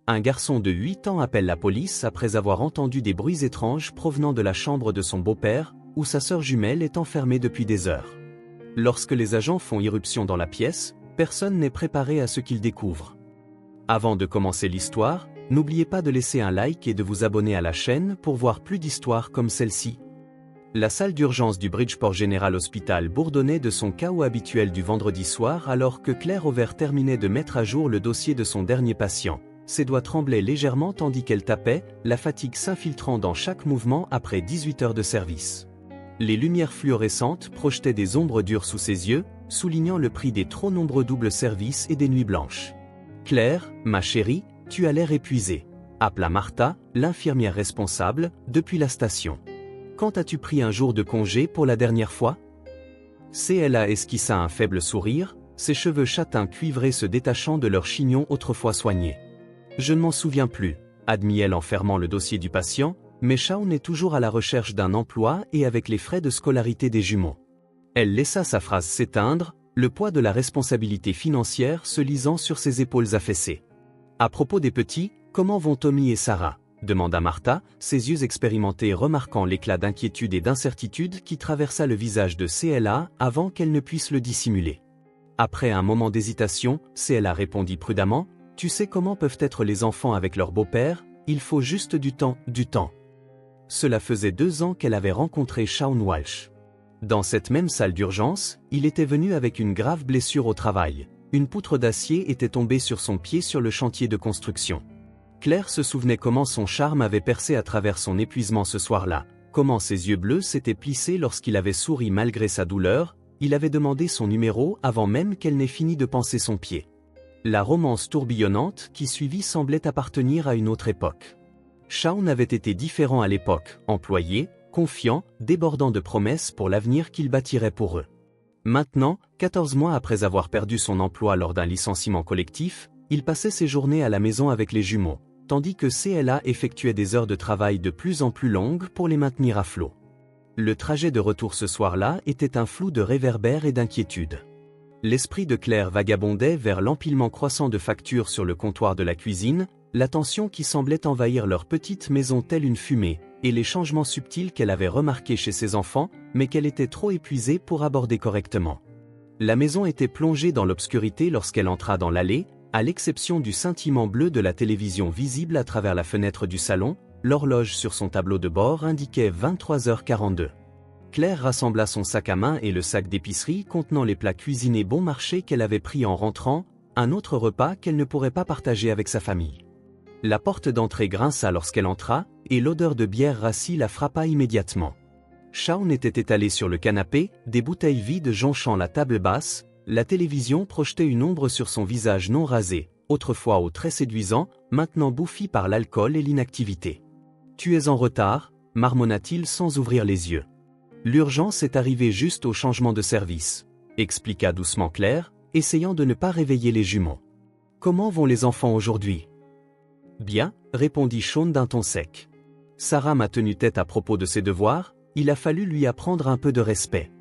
Un garçon de 8 ans appelle la police après avoir entendu des bruits étranges provenant de la chambre de son beau-père, où sa sœur jumelle est enfermée depuis des heures. Lorsque les agents font irruption dans la pièce, personne n'est préparé à ce qu'ils découvrent. Avant de commencer l'histoire, n'oubliez pas de laisser un like et de vous abonner à la chaîne pour voir plus d'histoires comme celle-ci. La salle d'urgence du Bridgeport General Hospital bourdonnait de son chaos habituel du vendredi soir alors que Claire Auvert terminait de mettre à jour le dossier de son dernier patient. Ses doigts tremblaient légèrement tandis qu'elle tapait, la fatigue s'infiltrant dans chaque mouvement après 18 heures de service. Les lumières fluorescentes projetaient des ombres dures sous ses yeux, soulignant le prix des trop nombreux doubles services et des nuits blanches. « Claire, ma chérie, tu as l'air épuisée », appela Martha, l'infirmière responsable, depuis la station. « Quand as-tu pris un jour de congé pour la dernière fois ?» CLA esquissa un faible sourire, ses cheveux châtains cuivrés se détachant de leur chignon autrefois soigné. « Je ne m'en souviens plus », admit-elle en fermant le dossier du patient, mais Shaun est toujours à la recherche d'un emploi et avec les frais de scolarité des jumeaux. Elle laissa sa phrase s'éteindre, le poids de la responsabilité financière se lisant sur ses épaules affaissées. « À propos des petits, comment vont Tommy et Sarah ?» demanda Martha, ses yeux expérimentés remarquant l'éclat d'inquiétude et d'incertitude qui traversa le visage de CLA avant qu'elle ne puisse le dissimuler. Après un moment d'hésitation, CLA répondit prudemment, « Tu sais comment peuvent être les enfants avec leur beau-père, il faut juste du temps. » Cela faisait 2 ans qu'elle avait rencontré Shaun Walsh. Dans cette même salle d'urgence, il était venu avec une grave blessure au travail. Une poutre d'acier était tombée sur son pied sur le chantier de construction. Claire se souvenait comment son charme avait percé à travers son épuisement ce soir-là, comment ses yeux bleus s'étaient plissés lorsqu'il avait souri malgré sa douleur, il avait demandé son numéro avant même qu'elle n'ait fini de panser son pied. La romance tourbillonnante qui suivit semblait appartenir à une autre époque. Shaun avait été différent à l'époque, employé, confiant, débordant de promesses pour l'avenir qu'il bâtirait pour eux. Maintenant, 14 mois après avoir perdu son emploi lors d'un licenciement collectif, il passait ses journées à la maison avec les jumeaux, tandis que CLA effectuait des heures de travail de plus en plus longues pour les maintenir à flot. Le trajet de retour ce soir-là était un flou de réverbères et d'inquiétude. L'esprit de Claire vagabondait vers l'empilement croissant de factures sur le comptoir de la cuisine, la tension qui semblait envahir leur petite maison telle une fumée, et les changements subtils qu'elle avait remarqués chez ses enfants, mais qu'elle était trop épuisée pour aborder correctement. La maison était plongée dans l'obscurité lorsqu'elle entra dans l'allée, à l'exception du scintillement bleu de la télévision visible à travers la fenêtre du salon, l'horloge sur son tableau de bord indiquait 23h42. Claire rassembla son sac à main et le sac d'épicerie contenant les plats cuisinés bon marché qu'elle avait pris en rentrant, un autre repas qu'elle ne pourrait pas partager avec sa famille. La porte d'entrée grinça lorsqu'elle entra, et l'odeur de bière rassie la frappa immédiatement. Shaun était étalé sur le canapé, des bouteilles vides jonchant la table basse, la télévision projetait une ombre sur son visage non rasé, autrefois au très séduisant, maintenant bouffi par l'alcool et l'inactivité. « Tu es en retard » marmonna-t-il sans ouvrir les yeux. « L'urgence est arrivée juste au changement de service » expliqua doucement Claire, essayant de ne pas réveiller les jumeaux. « Comment vont les enfants aujourd'hui » ? « Bien » répondit Shaun d'un ton sec. « Sarah m'a tenu tête à propos de ses devoirs, il a fallu lui apprendre un peu de respect. »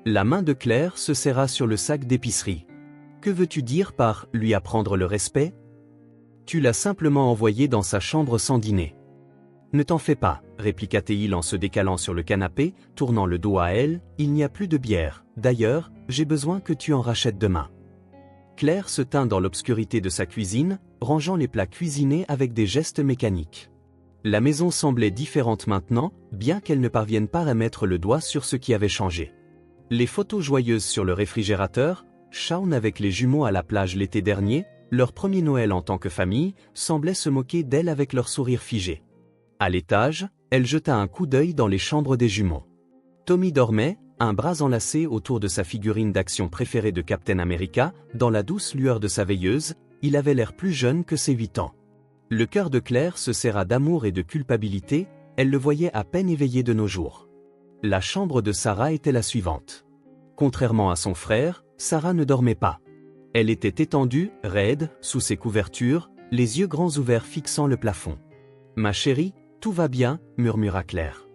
La main de Claire se serra sur le sac d'épicerie. « Que veux-tu dire par « lui apprendre le respect » ? Tu l'as simplement envoyé dans sa chambre sans dîner. »« Ne t'en fais pas, » répliqua-t-il en se décalant sur le canapé, tournant le dos à elle, « il n'y a plus de bière, d'ailleurs, j'ai besoin que tu en rachètes demain. » Claire se tint dans l'obscurité de sa cuisine, rangeant les plats cuisinés avec des gestes mécaniques. La maison semblait différente maintenant, bien qu'elle ne parvienne pas à mettre le doigt sur ce qui avait changé. Les photos joyeuses sur le réfrigérateur, Shaun avec les jumeaux à la plage l'été dernier, leur premier Noël en tant que famille, semblaient se moquer d'elle avec leur sourire figé. À l'étage, elle jeta un coup d'œil dans les chambres des jumeaux. Tommy dormait, un bras enlacé autour de sa figurine d'action préférée de Captain America, dans la douce lueur de sa veilleuse, il avait l'air plus jeune que ses 8 ans. Le cœur de Claire se serra d'amour et de culpabilité, elle le voyait à peine éveillé de nos jours. La chambre de Sarah était la suivante. Contrairement à son frère, Sarah ne dormait pas. Elle était étendue, raide, sous ses couvertures, les yeux grands ouverts fixant le plafond. « Ma chérie, tout va bien » murmura Claire.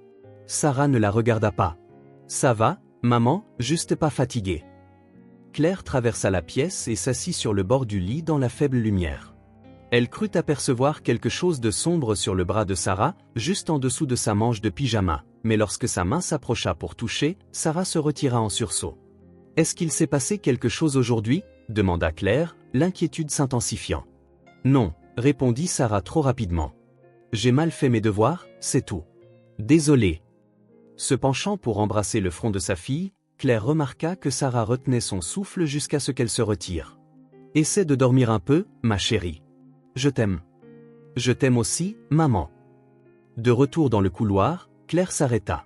Sarah ne la regarda pas. « Ça va, maman, juste pas fatiguée. » Claire traversa la pièce et s'assit sur le bord du lit dans la faible lumière. Elle crut apercevoir quelque chose de sombre sur le bras de Sarah, juste en dessous de sa manche de pyjama, mais lorsque sa main s'approcha pour toucher, Sarah se retira en sursaut. « Est-ce qu'il s'est passé quelque chose aujourd'hui » demanda Claire, l'inquiétude s'intensifiant. « Non, » répondit Sarah trop rapidement. « J'ai mal fait mes devoirs, c'est tout. Désolée. » Se penchant pour embrasser le front de sa fille, Claire remarqua que Sarah retenait son souffle jusqu'à ce qu'elle se retire. « Essaie de dormir un peu, ma chérie. Je t'aime. »« Je t'aime aussi, maman. » De retour dans le couloir, Claire s'arrêta.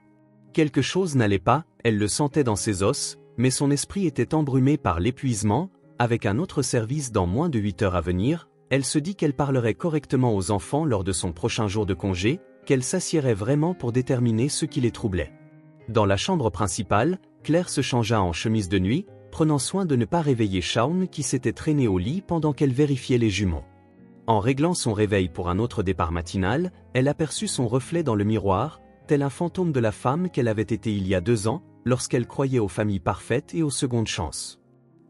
Quelque chose n'allait pas, elle le sentait dans ses os, mais son esprit était embrumé par l'épuisement. Avec un autre service dans moins de 8 heures à venir, elle se dit qu'elle parlerait correctement aux enfants lors de son prochain jour de congé, qu'elle s'assiérait vraiment pour déterminer ce qui les troublait. Dans la chambre principale, Claire se changea en chemise de nuit, prenant soin de ne pas réveiller Shaun qui s'était traîné au lit pendant qu'elle vérifiait les jumeaux. En réglant son réveil pour un autre départ matinal, elle aperçut son reflet dans le miroir, tel un fantôme de la femme qu'elle avait été il y a 2 ans, lorsqu'elle croyait aux familles parfaites et aux secondes chances.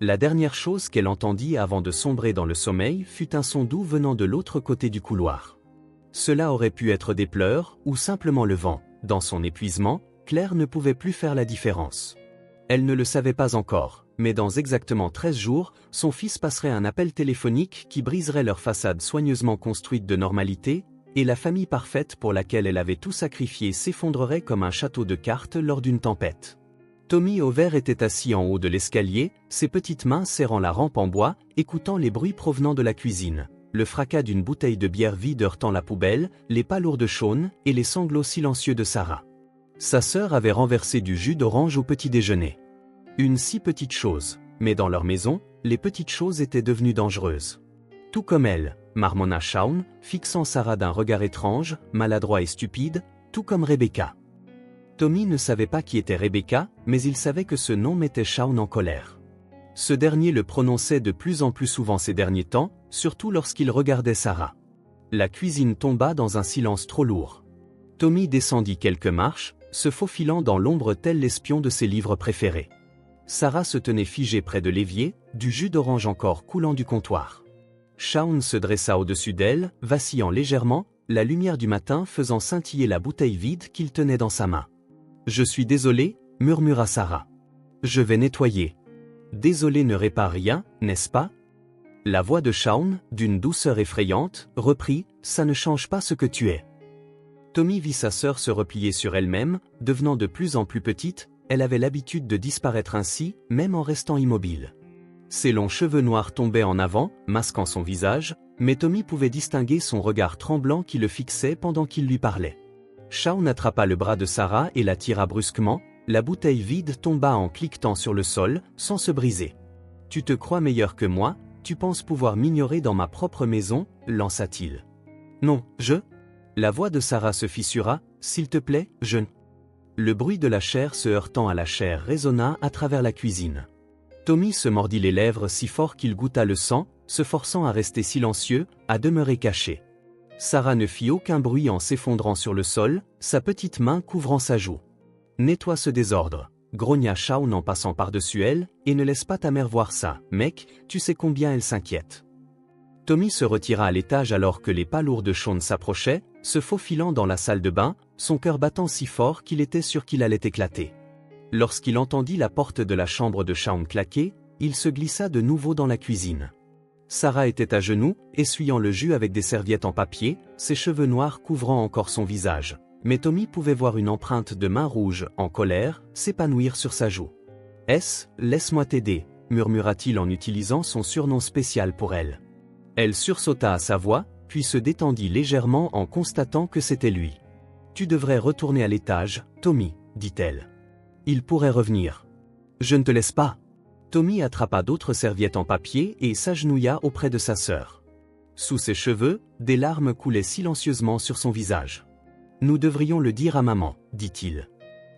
La dernière chose qu'elle entendit avant de sombrer dans le sommeil fut un son doux venant de l'autre côté du couloir. Cela aurait pu être des pleurs, ou simplement le vent. Dans son épuisement, Claire ne pouvait plus faire la différence. Elle ne le savait pas encore, mais dans exactement 13 jours, son fils passerait un appel téléphonique qui briserait leur façade soigneusement construite de normalité, et la famille parfaite pour laquelle elle avait tout sacrifié s'effondrerait comme un château de cartes lors d'une tempête. Tommy Over était assis en haut de l'escalier, ses petites mains serrant la rampe en bois, écoutant les bruits provenant de la cuisine. Le fracas d'une bouteille de bière vide heurtant la poubelle, les pas lourds de Shaun et les sanglots silencieux de Sarah. Sa sœur avait renversé du jus d'orange au petit déjeuner. Une si petite chose, mais dans leur maison, les petites choses étaient devenues dangereuses. Tout comme elle, marmonna Shaun, fixant Sarah d'un regard étrange, maladroit et stupide, tout comme Rebecca. Tommy ne savait pas qui était Rebecca, mais il savait que ce nom mettait Shaun en colère. Ce dernier le prononçait de plus en plus souvent ces derniers temps, surtout lorsqu'il regardait Sarah. La cuisine tomba dans un silence trop lourd. Tommy descendit quelques marches, se faufilant dans l'ombre tel l'espion de ses livres préférés. Sarah se tenait figée près de l'évier, du jus d'orange encore coulant du comptoir. Shaun se dressa au-dessus d'elle, vacillant légèrement, la lumière du matin faisant scintiller la bouteille vide qu'il tenait dans sa main. « Je suis désolé, » murmura Sarah. « Je vais nettoyer. »« Désolé ne répare rien, n'est-ce pas ?» La voix de Shaun, d'une douceur effrayante, reprit « Ça ne change pas ce que tu es. » Tommy vit sa sœur se replier sur elle-même, devenant de plus en plus petite, elle avait l'habitude de disparaître ainsi, même en restant immobile. Ses longs cheveux noirs tombaient en avant, masquant son visage, mais Tommy pouvait distinguer son regard tremblant qui le fixait pendant qu'il lui parlait. Shaun attrapa le bras de Sarah et la tira brusquement, la bouteille vide tomba en cliquetant sur le sol, sans se briser. « Tu te crois meilleur que moi, tu penses pouvoir m'ignorer dans ma propre maison ?» lança-t-il. « Non, je... » La voix de Sarah se fissura, « S'il te plaît, je... » Le bruit de la chair se heurtant à la chair résonna à travers la cuisine. Tommy se mordit les lèvres si fort qu'il goûta le sang, se forçant à rester silencieux, à demeurer caché. Sarah ne fit aucun bruit en s'effondrant sur le sol, sa petite main couvrant sa joue. « Nettoie ce désordre », grogna Shaun en passant par-dessus elle, « et ne laisse pas ta mère voir ça, mec, tu sais combien elle s'inquiète. » Tommy se retira à l'étage alors que les pas lourds de Shaun s'approchaient, se faufilant dans la salle de bain, son cœur battant si fort qu'il était sûr qu'il allait éclater. Lorsqu'il entendit la porte de la chambre de Shaun claquer, il se glissa de nouveau dans la cuisine. Sarah était à genoux, essuyant le jus avec des serviettes en papier, ses cheveux noirs couvrant encore son visage. Mais Tommy pouvait voir une empreinte de main rouge, en colère, s'épanouir sur sa joue. « Laisse-moi t'aider » murmura-t-il en utilisant son surnom spécial pour elle. Elle sursauta à sa voix, puis se détendit légèrement en constatant que c'était lui. « Tu devrais retourner à l'étage, Tommy, » dit-elle. « Il pourrait revenir. »« Je ne te laisse pas. » Tommy attrapa d'autres serviettes en papier et s'agenouilla auprès de sa sœur. Sous ses cheveux, des larmes coulaient silencieusement sur son visage. « Nous devrions le dire à maman, » dit-il.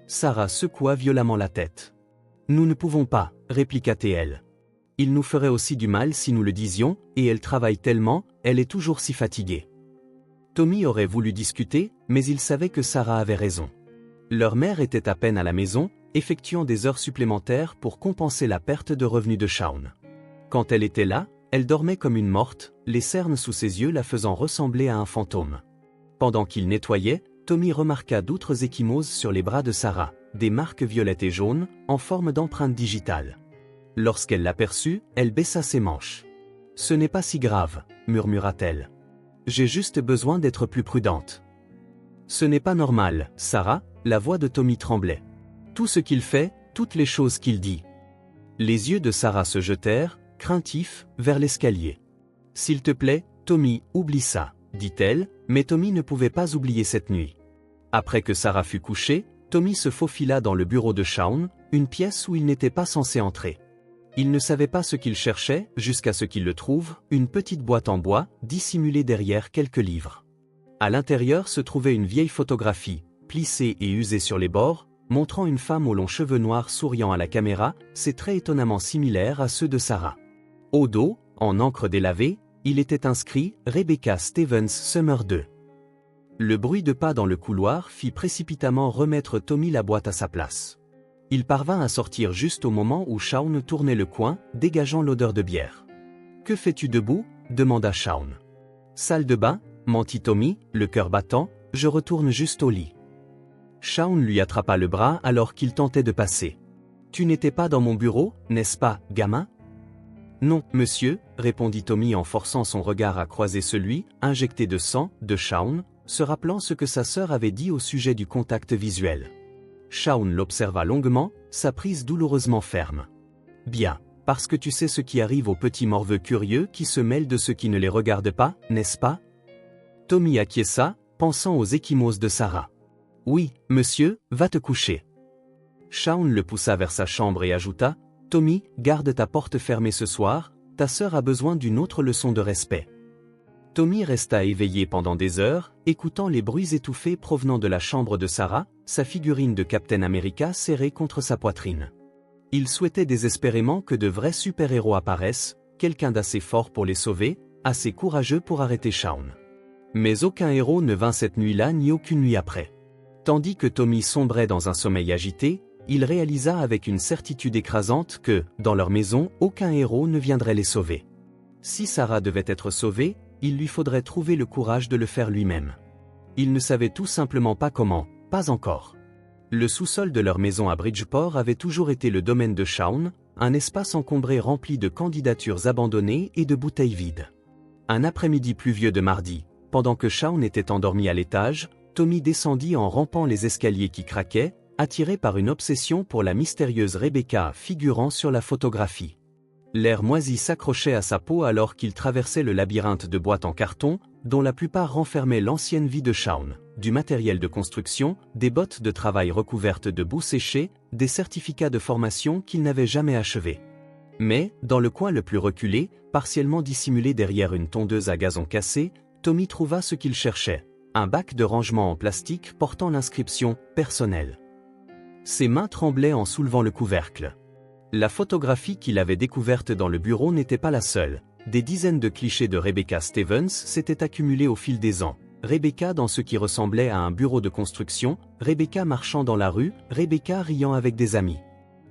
Sarah secoua violemment la tête. « Nous ne pouvons pas, » répliqua-t-elle. « Il nous ferait aussi du mal si nous le disions, et elle travaille tellement, elle est toujours si fatiguée. » Tommy aurait voulu discuter, mais il savait que Sarah avait raison. Leur mère était à peine à la maison, effectuant des heures supplémentaires pour compenser la perte de revenus de Shaun. Quand elle était là, Elle dormait comme une morte, les cernes sous ses yeux la faisant ressembler à un fantôme. Pendant qu'il nettoyait, Tommy remarqua d'autres ecchymoses sur les bras de Sarah, des marques violettes et jaunes, en forme d'empreintes digitales. Lorsqu'elle l'aperçut, elle baissa ses manches. « Ce n'est pas si grave, » murmura-t-elle. « J'ai juste besoin d'être plus prudente. »« Ce n'est pas normal, Sarah », la voix de Tommy tremblait. « Tout ce qu'il fait, toutes les choses qu'il dit. » Les yeux de Sarah se jetèrent, craintifs, vers l'escalier. « S'il te plaît, Tommy, oublie ça, » dit-elle, mais Tommy ne pouvait pas oublier cette nuit. Après que Sarah fut couchée, Tommy se faufila dans le bureau de Shaun, une pièce où il n'était pas censé entrer. Il ne savait pas ce qu'il cherchait, jusqu'à ce qu'il le trouve, une petite boîte en bois, dissimulée derrière quelques livres. À l'intérieur se trouvait une vieille photographie, plissée et usée sur les bords, montrant une femme aux longs cheveux noirs souriant à la caméra, ses traits étonnamment similaires à ceux de Sarah. Au dos, en encre délavée, il était inscrit « Rebecca Stevens Summer 2 ». Le bruit de pas dans le couloir fit précipitamment remettre Tommy la boîte à sa place. Il parvint à sortir juste au moment où Shaun tournait le coin, dégageant l'odeur de bière. « Que fais-tu debout » demanda Shaun. « Salle de bain » mentit Tommy, le cœur battant, « je retourne juste au lit. » Shaun lui attrapa le bras alors qu'il tentait de passer. « Tu n'étais pas dans mon bureau, n'est-ce pas, gamin ?» « Non, monsieur » répondit Tommy en forçant son regard à croiser celui, injecté de sang, de Shaun, se rappelant ce que sa sœur avait dit au sujet du contact visuel. Shaun l'observa longuement, sa prise douloureusement ferme. « Bien, parce que tu sais ce qui arrive aux petits morveux curieux qui se mêlent de ceux qui ne les regardent pas, n'est-ce pas ?» Tommy acquiesça, pensant aux ecchymoses de Sarah. « Oui, monsieur, va te coucher. » Shaun le poussa vers sa chambre et ajouta « Tommy, garde ta porte fermée ce soir, ta sœur a besoin d'une autre leçon de respect. » Tommy resta éveillé pendant des heures, écoutant les bruits étouffés provenant de la chambre de Sarah, sa figurine de Captain America serrée contre sa poitrine. Il souhaitait désespérément que de vrais super-héros apparaissent, quelqu'un d'assez fort pour les sauver, assez courageux pour arrêter Shaun. Mais aucun héros ne vint cette nuit-là ni aucune nuit après. Tandis que Tommy sombrait dans un sommeil agité, il réalisa avec une certitude écrasante que, dans leur maison, aucun héros ne viendrait les sauver. Si Sarah devait être sauvée, il lui faudrait trouver le courage de le faire lui-même. Il ne savait tout simplement pas comment, pas encore. Le sous-sol de leur maison à Bridgeport avait toujours été le domaine de Shaun, un espace encombré rempli de candidatures abandonnées et de bouteilles vides. Un après-midi pluvieux de mardi, pendant que Shaun était endormi à l'étage, Tommy descendit en rampant les escaliers qui craquaient, attiré par une obsession pour la mystérieuse Rebecca figurant sur la photographie. L'air moisi s'accrochait à sa peau alors qu'il traversait le labyrinthe de boîtes en carton, dont la plupart renfermaient l'ancienne vie de Shaun, du matériel de construction, des bottes de travail recouvertes de boue séchée, des certificats de formation qu'il n'avait jamais achevés. Mais, dans le coin le plus reculé, partiellement dissimulé derrière une tondeuse à gazon cassé, Tommy trouva ce qu'il cherchait, un bac de rangement en plastique portant l'inscription « Personnel ». Ses mains tremblaient en soulevant le couvercle. La photographie qu'il avait découverte dans le bureau n'était pas la seule. Des dizaines de clichés de Rebecca Stevens s'étaient accumulés au fil des ans. Rebecca dans ce qui ressemblait à un bureau de construction, Rebecca marchant dans la rue, Rebecca riant avec des amis.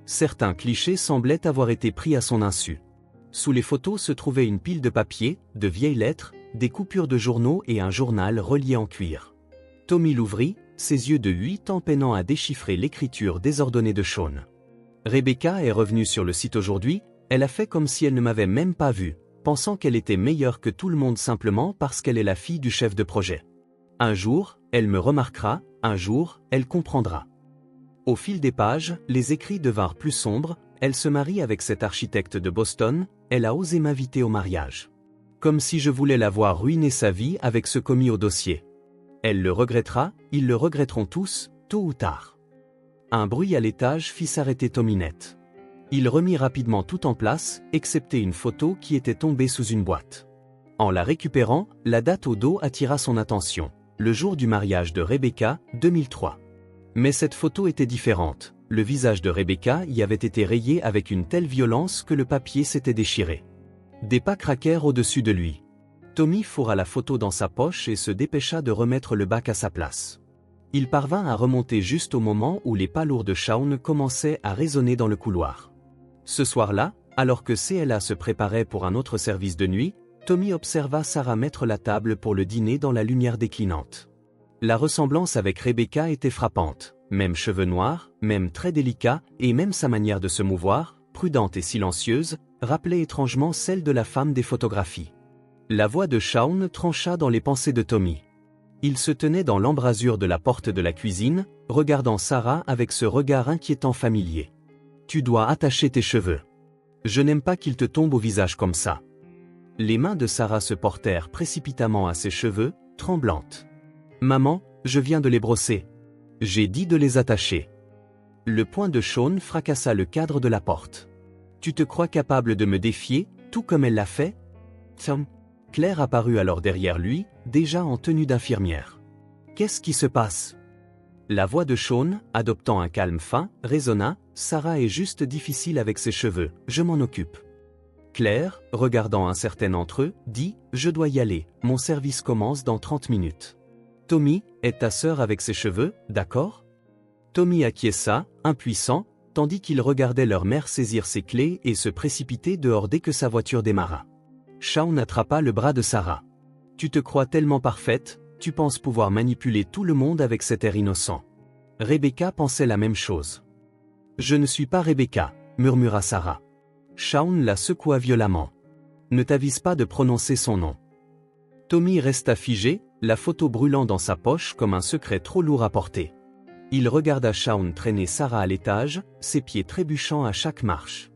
Certains clichés semblaient avoir été pris à son insu. Sous les photos se trouvait une pile de papier, de vieilles lettres, des coupures de journaux et un journal relié en cuir. Tommy l'ouvrit, ses yeux de huit ans peinant à déchiffrer l'écriture désordonnée de Shaun. Rebecca est revenue sur le site aujourd'hui, elle a fait comme si elle ne m'avait même pas vu, pensant qu'elle était meilleure que tout le monde simplement parce qu'elle est la fille du chef de projet. Un jour, elle me remarquera, un jour, elle comprendra. Au fil des pages, les écrits devinrent plus sombres, elle se marie avec cet architecte de Boston, elle a osé m'inviter au mariage. Comme si je voulais la voir ruiner sa vie avec ce commis au dossier. Elle le regrettera, ils le regretteront tous, tôt ou tard. Un bruit à l'étage fit s'arrêter Tommy net. Il remit rapidement tout en place, excepté une photo qui était tombée sous une boîte. En la récupérant, la date au dos attira son attention. Le jour du mariage de Rebecca, 2003. Mais cette photo était différente. Le visage de Rebecca y avait été rayé avec une telle violence que le papier s'était déchiré. Des pas craquèrent au-dessus de lui. Tommy fourra la photo dans sa poche et se dépêcha de remettre le bac à sa place. Il parvint à remonter juste au moment où les pas lourds de Shaun commençaient à résonner dans le couloir. Ce soir-là, Alors que CLA se préparait pour un autre service de nuit, Tommy observa Sarah mettre la table pour le dîner dans la lumière déclinante. La ressemblance avec Rebecca était frappante. Même cheveux noirs, même très délicats, et même sa manière de se mouvoir, prudente et silencieuse, rappelait étrangement celle de la femme des photographies. La voix de Shaun trancha dans les pensées de Tommy. Il se tenait dans l'embrasure de la porte de la cuisine, regardant Sarah avec ce regard inquiétant familier. « Tu dois attacher tes cheveux. Je n'aime pas qu'ils te tombent au visage comme ça. » Les mains de Sarah se portèrent précipitamment à ses cheveux, tremblantes. « Maman, je viens de les brosser. J'ai dit de les attacher. » Le poing de Shaun fracassa le cadre de la porte. « Tu te crois capable de me défier, tout comme elle l'a fait ?» Tom. Claire apparut alors derrière lui, déjà en tenue d'infirmière. « Qu'est-ce qui se passe ?» La voix de Shaun, adoptant un calme fin, résonna. « Sarah est juste difficile avec ses cheveux, je m'en occupe. » Claire, regardant un certain entre eux, dit « Je dois y aller, mon service commence dans 30 minutes. » Tommy, est ta sœur avec ses cheveux, d'accord ? Tommy acquiesça, impuissant, tandis qu'il regardait leur mère saisir ses clés et se précipiter dehors dès que sa voiture démarra. Shaun attrapa le bras de Sarah. « Tu te crois tellement parfaite, tu penses pouvoir manipuler tout le monde avec cet air innocent. » Rebecca pensait la même chose. « Je ne suis pas Rebecca, » murmura Sarah. Shaun la secoua violemment. « Ne t'avise pas de prononcer son nom. » Tommy resta figé, la photo brûlant dans sa poche comme un secret trop lourd à porter. Il regarda Shaun traîner Sarah à l'étage, ses pieds trébuchant à chaque marche.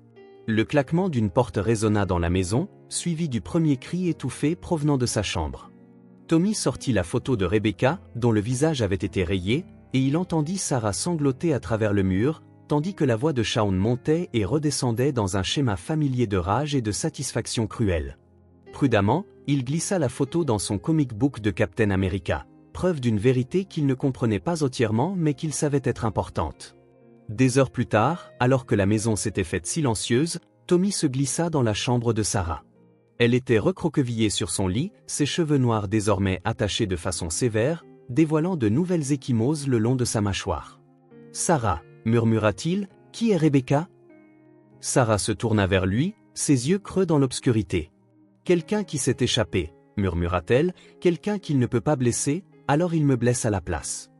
Le claquement d'une porte résonna dans la maison, suivi du premier cri étouffé provenant de sa chambre. Tommy sortit la photo de Rebecca, dont le visage avait été rayé, et il entendit Sarah sangloter à travers le mur, tandis que la voix de Shaun montait et redescendait dans un schéma familier de rage et de satisfaction cruelle. Prudemment, il glissa la photo dans son comic book de Captain America, preuve d'une vérité qu'il ne comprenait pas entièrement mais qu'il savait être importante. Des heures plus tard, alors que la maison s'était faite silencieuse, Tommy se glissa dans la chambre de Sarah. Elle était recroquevillée sur son lit, ses cheveux noirs désormais attachés de façon sévère, dévoilant de nouvelles ecchymoses le long de sa mâchoire. « Sarah » murmura-t-il, « qui est Rebecca ?» Sarah se tourna vers lui, ses yeux creux dans l'obscurité. « Quelqu'un qui s'est échappé, » murmura-t-elle, « quelqu'un qu'il ne peut pas blesser, alors il me blesse à la place. »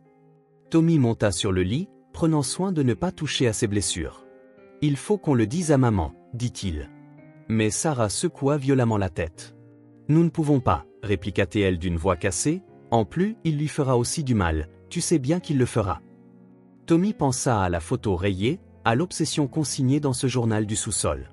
Tommy monta sur le lit, prenant soin de ne pas toucher à ses blessures. « Il faut qu'on le dise à maman, » dit-il. Mais Sarah secoua violemment la tête. « Nous ne pouvons pas, » répliqua-t-elle d'une voix cassée, « en plus, il lui fera aussi du mal, tu sais bien qu'il le fera. » Tommy pensa à la photo rayée, à l'obsession consignée dans ce journal du sous-sol.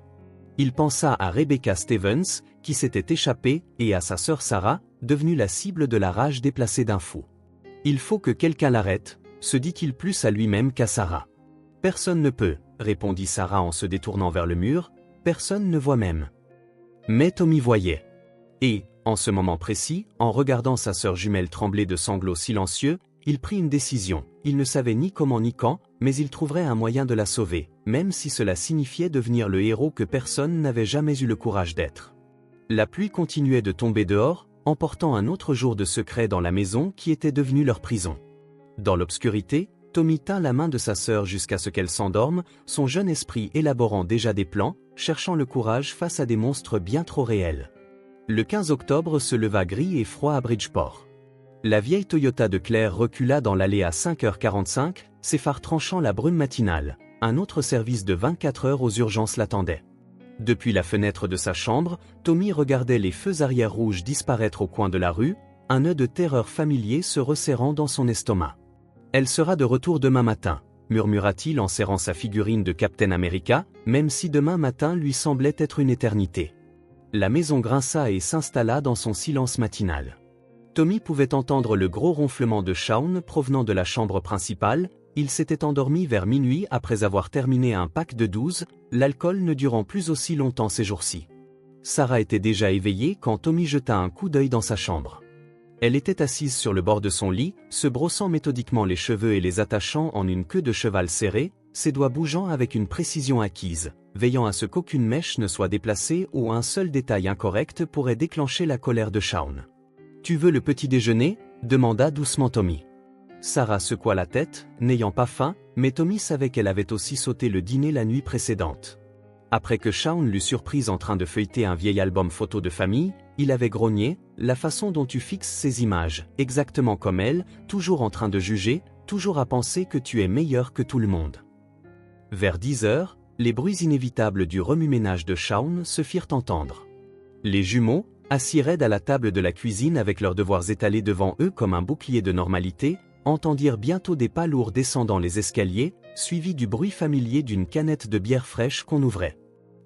Il pensa à Rebecca Stevens, qui s'était échappée, et à sa sœur Sarah, devenue la cible de la rage déplacée d'un fou. « Il faut que quelqu'un l'arrête », se dit-il plus à lui-même qu'à Sarah. « Personne ne peut, » répondit Sarah en se détournant vers le mur, « personne ne voit même. » Mais Tommy voyait. Et, en ce moment précis, en regardant sa sœur jumelle trembler de sanglots silencieux, il prit une décision. Il ne savait ni comment ni quand, mais il trouverait un moyen de la sauver, même si cela signifiait devenir le héros que personne n'avait jamais eu le courage d'être. La pluie continuait de tomber dehors, emportant un autre jour de secret dans la maison qui était devenue leur prison. Dans l'obscurité, Tommy tint la main de sa sœur jusqu'à ce qu'elle s'endorme, son jeune esprit élaborant déjà des plans, cherchant le courage face à des monstres bien trop réels. Le 15 octobre se leva gris et froid à Bridgeport. La vieille Toyota de Claire recula dans l'allée à 5h45, ses phares tranchant la brume matinale. Un autre service de 24 heures aux urgences l'attendait. Depuis la fenêtre de sa chambre, Tommy regardait les feux arrière rouges disparaître au coin de la rue, un nœud de terreur familier se resserrant dans son estomac. « Elle sera de retour demain matin », murmura-t-il en serrant sa figurine de Captain America, même si demain matin lui semblait être une éternité. La maison grinça et s'installa dans son silence matinal. Tommy pouvait entendre le gros ronflement de Shaun provenant de la chambre principale. Il s'était endormi vers minuit après avoir terminé un pack de 12, l'alcool ne durant plus aussi longtemps ces jours-ci. Sarah était déjà éveillée quand Tommy jeta un coup d'œil dans sa chambre. Elle était assise sur le bord de son lit, se brossant méthodiquement les cheveux et les attachant en une queue de cheval serrée, ses doigts bougeant avec une précision acquise, veillant à ce qu'aucune mèche ne soit déplacée ou un seul détail incorrect pourrait déclencher la colère de Shaun. « Tu veux le petit déjeuner » demanda doucement Tommy. Sarah secoua la tête, n'ayant pas faim, mais Tommy savait qu'elle avait aussi sauté le dîner la nuit précédente. « Après que Shaun l'eut surprise en train de feuilleter un vieil album photo de famille, il avait grogné, la façon dont tu fixes ces images, exactement comme elle, toujours en train de juger, toujours à penser que tu es meilleur que tout le monde. Vers 10 heures, les bruits inévitables du remue-ménage de Shaun se firent entendre. Les jumeaux, assis raides à la table de la cuisine avec leurs devoirs étalés devant eux comme un bouclier de normalité, entendirent bientôt des pas lourds descendant les escaliers, suivis du bruit familier d'une canette de bière fraîche qu'on ouvrait.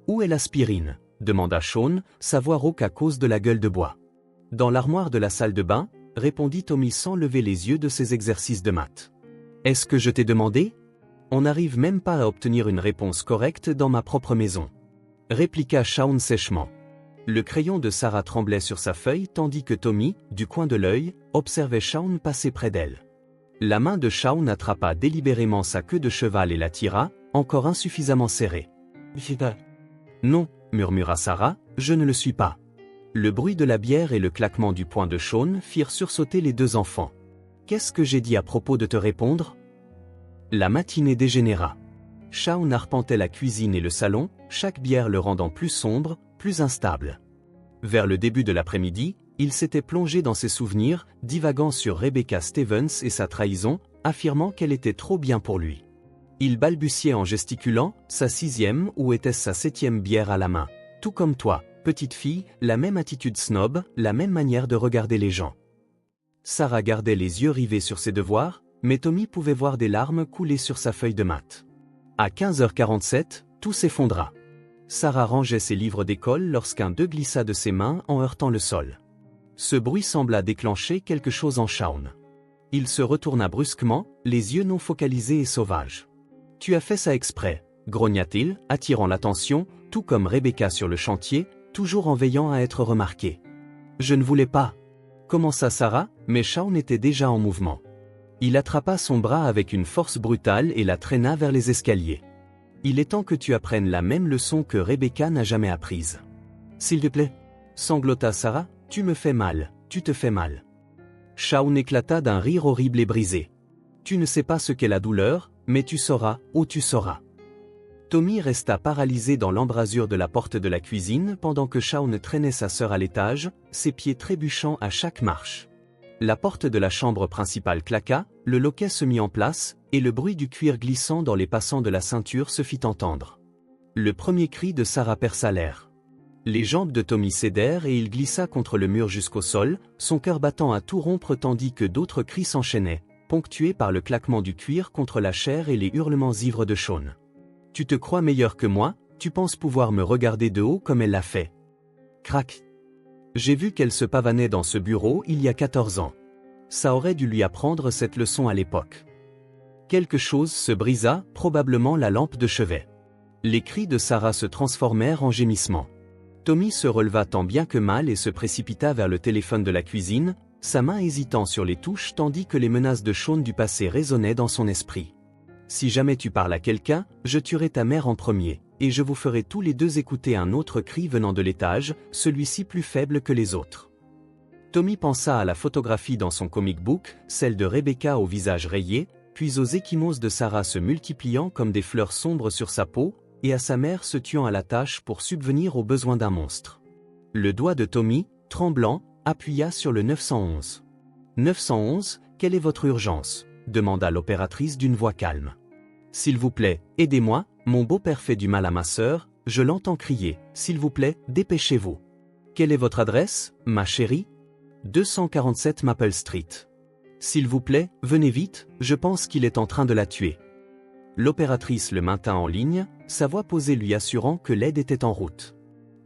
« Où est l'aspirine » demanda Shaun, sa voix rauque à cause de la gueule de bois. « Dans l'armoire de la salle de bain » répondit Tommy sans lever les yeux de ses exercices de maths. « Est-ce que je t'ai demandé ? On n'arrive même pas à obtenir une réponse correcte dans ma propre maison. » répliqua Shaun sèchement. Le crayon de Sarah tremblait sur sa feuille tandis que Tommy, du coin de l'œil, observait Shaun passer près d'elle. La main de Shaun attrapa délibérément sa queue de cheval et la tira, encore insuffisamment serrée. « Non, murmura Sarah, je ne le suis pas. » Le bruit de la bière et le claquement du poing de Shaun firent sursauter les deux enfants. « Qu'est-ce que j'ai dit à propos de te répondre ?» La matinée dégénéra. Shaun arpentait la cuisine et le salon, chaque bière le rendant plus sombre, plus instable. Vers le début de l'après-midi, il s'était plongé dans ses souvenirs, divaguant sur Rebecca Stevens et sa trahison, affirmant qu'elle était trop bien pour lui. Il balbutiait en gesticulant, sa 6e ou était-ce sa 7e bière à la main. Tout comme toi, petite fille, la même attitude snob, la même manière de regarder les gens. Sarah gardait les yeux rivés sur ses devoirs, mais Tommy pouvait voir des larmes couler sur sa feuille de maths. À 15h47, tout s'effondra. Sarah rangeait ses livres d'école lorsqu'un d'eux glissa de ses mains en heurtant le sol. Ce bruit sembla déclencher quelque chose en Shaun. Il se retourna brusquement, les yeux non focalisés et sauvages. « Tu as fait ça exprès » grogna-t-il, attirant l'attention, tout comme Rebecca sur le chantier, toujours en veillant à être remarqué. « Je ne voulais pas » commença Sarah, mais Shaun était déjà en mouvement. Il attrapa son bras avec une force brutale et la traîna vers les escaliers. « Il est temps que tu apprennes la même leçon que Rebecca n'a jamais apprise. »« S'il te plaît » sanglota Sarah, « tu me fais mal, tu te fais mal. » Shaun éclata d'un rire horrible et brisé. « Tu ne sais pas ce qu'est la douleur, mais tu sauras, oh tu sauras. » Tommy resta paralysé dans l'embrasure de la porte de la cuisine pendant que Shaun traînait sa sœur à l'étage, ses pieds trébuchant à chaque marche. La porte de la chambre principale claqua, le loquet se mit en place, et le bruit du cuir glissant dans les passants de la ceinture se fit entendre. Le premier cri de Sarah perça l'air. Les jambes de Tommy cédèrent et il glissa contre le mur jusqu'au sol, son cœur battant à tout rompre tandis que d'autres cris s'enchaînaient, ponctués par le claquement du cuir contre la chair et les hurlements ivres de Shaun. « Tu te crois meilleur que moi, tu penses pouvoir me regarder de haut comme elle l'a fait. » Crac. J'ai vu qu'elle se pavanait dans ce bureau il y a 14 ans. Ça aurait dû lui apprendre cette leçon à l'époque. Quelque chose se brisa, probablement la lampe de chevet. Les cris de Sarah se transformèrent en gémissements. Tommy se releva tant bien que mal et se précipita vers le téléphone de la cuisine, sa main hésitant sur les touches tandis que les menaces de Shaun du passé résonnaient dans son esprit. « Si jamais tu parles à quelqu'un, je tuerai ta mère en premier, et je vous ferai tous les deux écouter un autre cri venant de l'étage, celui-ci plus faible que les autres. » Tommy pensa à la photographie dans son comic book, celle de Rebecca au visage rayé, puis aux ecchymoses de Sarah se multipliant comme des fleurs sombres sur sa peau, et à sa mère se tuant à la tâche pour subvenir aux besoins d'un monstre. Le doigt de Tommy, tremblant, appuya sur le 911. « 911, quelle est votre urgence ?» demanda l'opératrice d'une voix calme. « S'il vous plaît, aidez-moi, mon beau-père fait du mal à ma sœur, je l'entends crier, s'il vous plaît, dépêchez-vous. »« Quelle est votre adresse, ma chérie ?»« 247 Maple Street. »« S'il vous plaît, venez vite, je pense qu'il est en train de la tuer. » L'opératrice le maintint en ligne, sa voix posée lui assurant que l'aide était en route.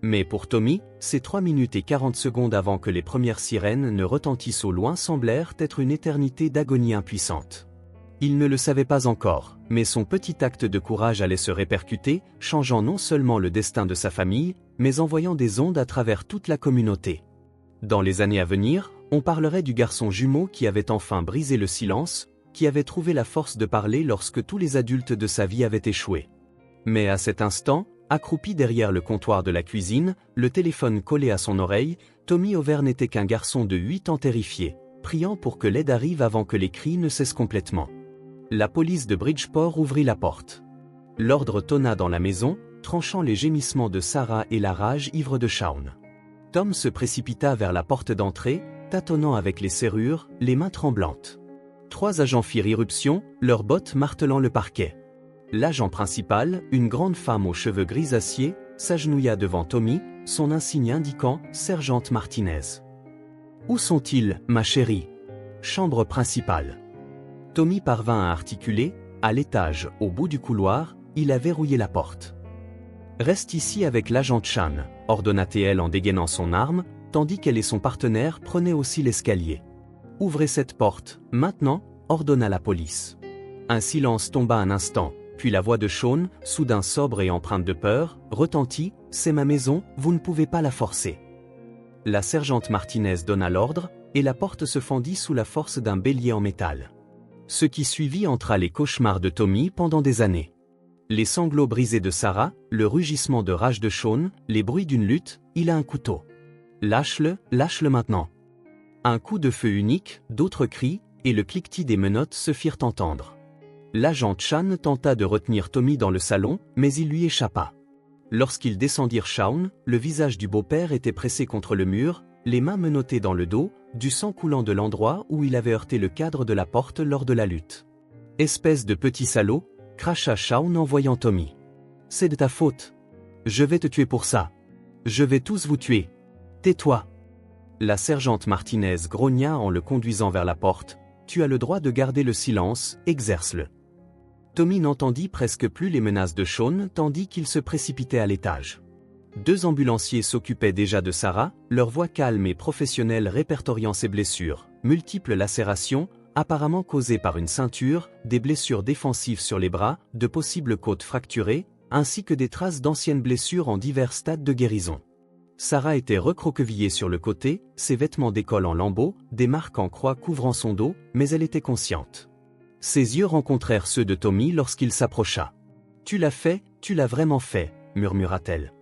Mais pour Tommy, ces 3 minutes et 40 secondes avant que les premières sirènes ne retentissent au loin semblèrent être une éternité d'agonie impuissante. Il ne le savait pas encore, mais son petit acte de courage allait se répercuter, changeant non seulement le destin de sa famille, mais envoyant des ondes à travers toute la communauté. Dans les années à venir, on parlerait du garçon jumeau qui avait enfin brisé le silence, qui avait trouvé la force de parler lorsque tous les adultes de sa vie avaient échoué. Mais à cet instant, accroupi derrière le comptoir de la cuisine, le téléphone collé à son oreille, Tommy Over n'était qu'un garçon de 8 ans terrifié, priant pour que l'aide arrive avant que les cris ne cessent complètement. La police de Bridgeport ouvrit la porte. L'ordre tonna dans la maison, tranchant les gémissements de Sarah et la rage ivre de Shaun. Tom se précipita vers la porte d'entrée, tâtonnant avec les serrures, les mains tremblantes. 3 agents firent irruption, leurs bottes martelant le parquet. L'agent principal, une grande femme aux cheveux grisâciés, s'agenouilla devant Tommy, son insigne indiquant « Sergente Martinez ». « Où sont-ils, ma chérie ?»« Chambre principale. » Tommy parvint à articuler, à l'étage, au bout du couloir, il a verrouillé la porte. « Reste ici avec l'agent Chan », ordonna-t-elle en dégainant son arme, tandis qu'elle et son partenaire prenaient aussi l'escalier. « Ouvrez cette porte, maintenant », ordonna la police. Un silence tomba un instant, puis la voix de Shaun, soudain sobre et empreinte de peur, retentit « C'est ma maison, vous ne pouvez pas la forcer ». La sergente Martinez donna l'ordre, et la porte se fendit sous la force d'un bélier en métal. Ce qui suivit entra les cauchemars de Tommy pendant des années. Les sanglots brisés de Sarah, le rugissement de rage de Shaun, les bruits d'une lutte, il a un couteau. Lâche-le maintenant. Un coup de feu unique, d'autres cris, et le cliquetis des menottes se firent entendre. L'agent Chan tenta de retenir Tommy dans le salon, mais il lui échappa. Lorsqu'ils descendirent Shaun, le visage du beau-père était pressé contre le mur, les mains menottées dans le dos, du sang coulant de l'endroit où il avait heurté le cadre de la porte lors de la lutte. « Espèce de petit salaud !» cracha Shaun en voyant Tommy. « C'est de ta faute. Je vais te tuer pour ça. Je vais tous vous tuer. Tais-toi !» La sergente Martinez grogna en le conduisant vers la porte. « Tu as le droit de garder le silence, exerce-le. » Tommy n'entendit presque plus les menaces de Shaun tandis qu'il se précipitait à l'étage. 2 ambulanciers s'occupaient déjà de Sarah, leur voix calme et professionnelle répertoriant ses blessures, multiples lacérations, apparemment causées par une ceinture, des blessures défensives sur les bras, de possibles côtes fracturées, ainsi que des traces d'anciennes blessures en divers stades de guérison. Sarah était recroquevillée sur le côté, ses vêtements d'école en lambeaux, des marques en croix couvrant son dos, mais elle était consciente. Ses yeux rencontrèrent ceux de Tommy lorsqu'il s'approcha. « Tu l'as fait, tu l'as vraiment fait », murmura-t-elle.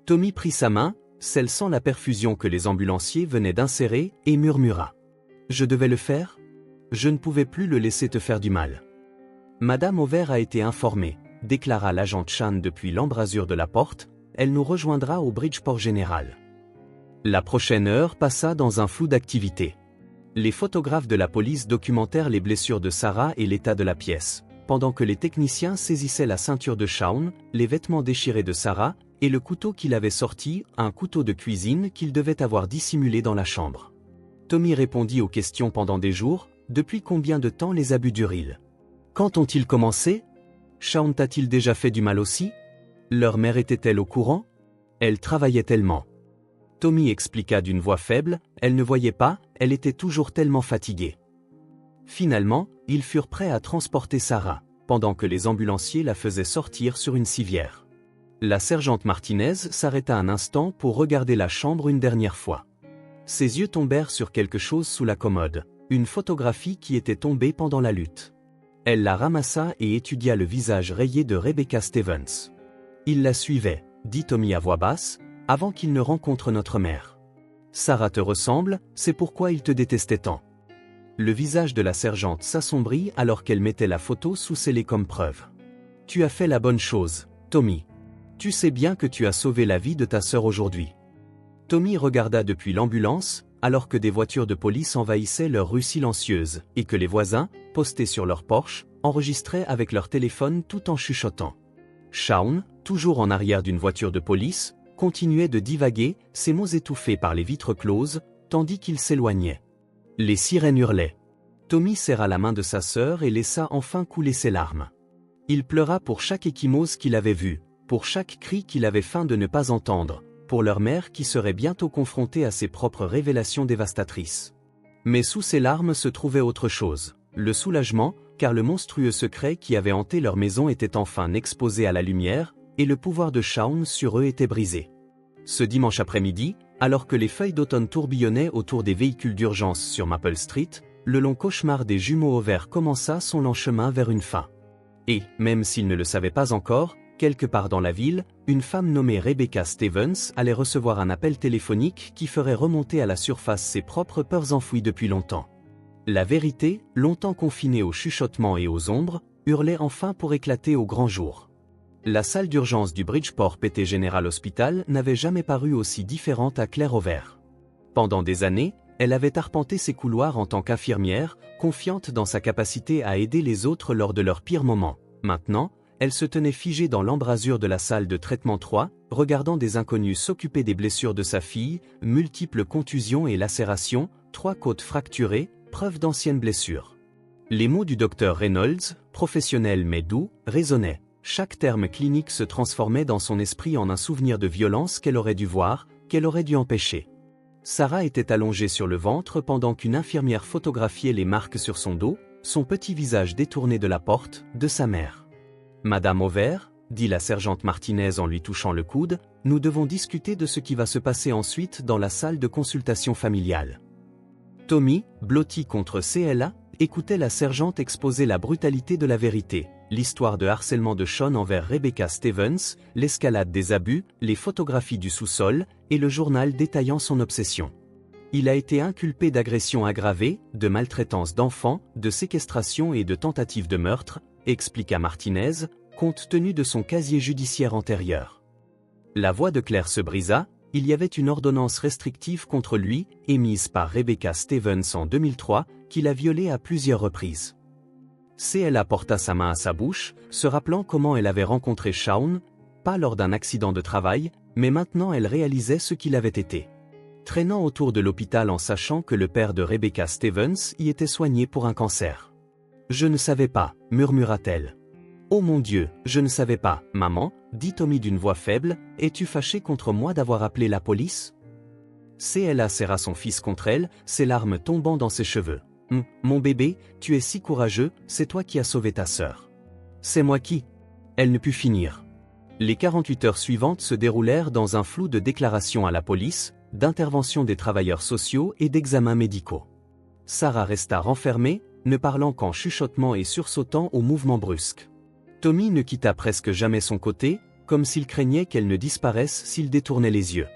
Tommy prit sa main, celle sans la perfusion que les ambulanciers venaient d'insérer, et murmura. « Je devais le faire ? Je ne pouvais plus le laisser te faire du mal. » Madame Auvert a été informée, déclara l'agent Chan depuis l'embrasure de la porte, elle nous rejoindra au Bridgeport Général. La prochaine heure passa dans un flou d'activité. Les photographes de la police documentèrent les blessures de Sarah et l'état de la pièce, pendant que les techniciens saisissaient la ceinture de Shaun, les vêtements déchirés de Sarah, et le couteau qu'il avait sorti, un couteau de cuisine qu'il devait avoir dissimulé dans la chambre. Tommy répondit aux questions pendant des jours. Depuis combien de temps les abus durent-ils? Quand ont-ils commencé? Shaun t'a-t-il déjà fait du mal aussi? Leur mère était-elle au courant? Elle travaillait tellement. Tommy expliqua d'une voix faible, elle ne voyait pas, elle était toujours tellement fatiguée. Finalement, ils furent prêts à transporter Sarah, pendant que les ambulanciers la faisaient sortir sur une civière. La sergente Martinez s'arrêta un instant pour regarder la chambre une dernière fois. Ses yeux tombèrent sur quelque chose sous la commode, une photographie qui était tombée pendant la lutte. Elle la ramassa et étudia le visage rayé de Rebecca Stevens. « Il la suivait », dit Tommy à voix basse, « avant qu'il ne rencontre notre mère. Sarah te ressemble, c'est pourquoi il te détestait tant. » Le visage de la sergente s'assombrit alors qu'elle mettait la photo sous scellé comme preuve. « Tu as fait la bonne chose, Tommy. Tu sais bien que tu as sauvé la vie de ta sœur aujourd'hui. » Tommy regarda depuis l'ambulance, alors que des voitures de police envahissaient leur rue silencieuse, et que les voisins, postés sur leur Porsche, enregistraient avec leur téléphone tout en chuchotant. Shaun, toujours en arrière d'une voiture de police, continuait de divaguer, ses mots étouffés par les vitres closes, tandis qu'il s'éloignait. Les sirènes hurlaient. Tommy serra la main de sa sœur et laissa enfin couler ses larmes. Il pleura pour chaque échymose qu'il avait vue, pour chaque cri qu'il avait feint de ne pas entendre, pour leur mère qui serait bientôt confrontée à ses propres révélations dévastatrices. Mais sous ces larmes se trouvait autre chose, le soulagement, car le monstrueux secret qui avait hanté leur maison était enfin exposé à la lumière, et le pouvoir de Shaun sur eux était brisé. Ce dimanche après-midi, alors que les feuilles d'automne tourbillonnaient autour des véhicules d'urgence sur Maple Street, le long cauchemar des jumeaux Auvert commença son lent chemin vers une fin. Et, même s'ils ne le savaient pas encore, quelque part dans la ville, une femme nommée Rebecca Stevens allait recevoir un appel téléphonique qui ferait remonter à la surface ses propres peurs enfouies depuis longtemps. La vérité, longtemps confinée aux chuchotements et aux ombres, hurlait enfin pour éclater au grand jour. La salle d'urgence du Bridgeport PT General Hospital n'avait jamais paru aussi différente à Claire Auvert. Pendant des années, elle avait arpenté ses couloirs en tant qu'infirmière, confiante dans sa capacité à aider les autres lors de leurs pires moments. Maintenant, elle se tenait figée dans l'embrasure de la salle de traitement 3, regardant des inconnus s'occuper des blessures de sa fille, multiples contusions et lacérations, 3 côtes fracturées, preuve d'anciennes blessures. Les mots du docteur Reynolds, professionnels mais doux, résonnaient. Chaque terme clinique se transformait dans son esprit en un souvenir de violence qu'elle aurait dû voir, qu'elle aurait dû empêcher. Sarah était allongée sur le ventre pendant qu'une infirmière photographiait les marques sur son dos, son petit visage détourné de la porte, de sa mère. « Madame Auvert, dit la sergente Martinez en lui touchant le coude, nous devons discuter de ce qui va se passer ensuite dans la salle de consultation familiale. » Tommy, blotti contre CLA, écoutait la sergente exposer la brutalité de la vérité, l'histoire de harcèlement de Sean envers Rebecca Stevens, l'escalade des abus, les photographies du sous-sol, et le journal détaillant son obsession. Il a été inculpé d'agression aggravée, de maltraitance d'enfants, de séquestration et de tentative de meurtre, expliqua Martinez, compte tenu de son casier judiciaire antérieur. La voix de Claire se brisa, il y avait une ordonnance restrictive contre lui, émise par Rebecca Stevens en 2003, qui l'a violée à plusieurs reprises. CLA porta sa main à sa bouche, se rappelant comment elle avait rencontré Shaun, pas lors d'un accident de travail, mais maintenant elle réalisait ce qu'il avait été. Traînant autour de l'hôpital en sachant que le père de Rebecca Stevens y était soigné pour un cancer. « Je ne savais pas, murmura-t-elle. « Oh mon Dieu, je ne savais pas, maman, dit Tommy d'une voix faible, es-tu fâchée contre moi d'avoir appelé la police ?» CLA serra son fils contre elle, ses larmes tombant dans ses cheveux. « Mon bébé, tu es si courageux, c'est toi qui as sauvé ta sœur. »« C'est moi qui ?» Elle ne put finir. Les 48 heures suivantes se déroulèrent dans un flou de déclarations à la police, d'interventions des travailleurs sociaux et d'examens médicaux. Sarah resta renfermée, ne parlant qu'en chuchotement et sursautant aux mouvements brusques. Tommy ne quitta presque jamais son côté, comme s'il craignait qu'elle ne disparaisse s'il détournait les yeux.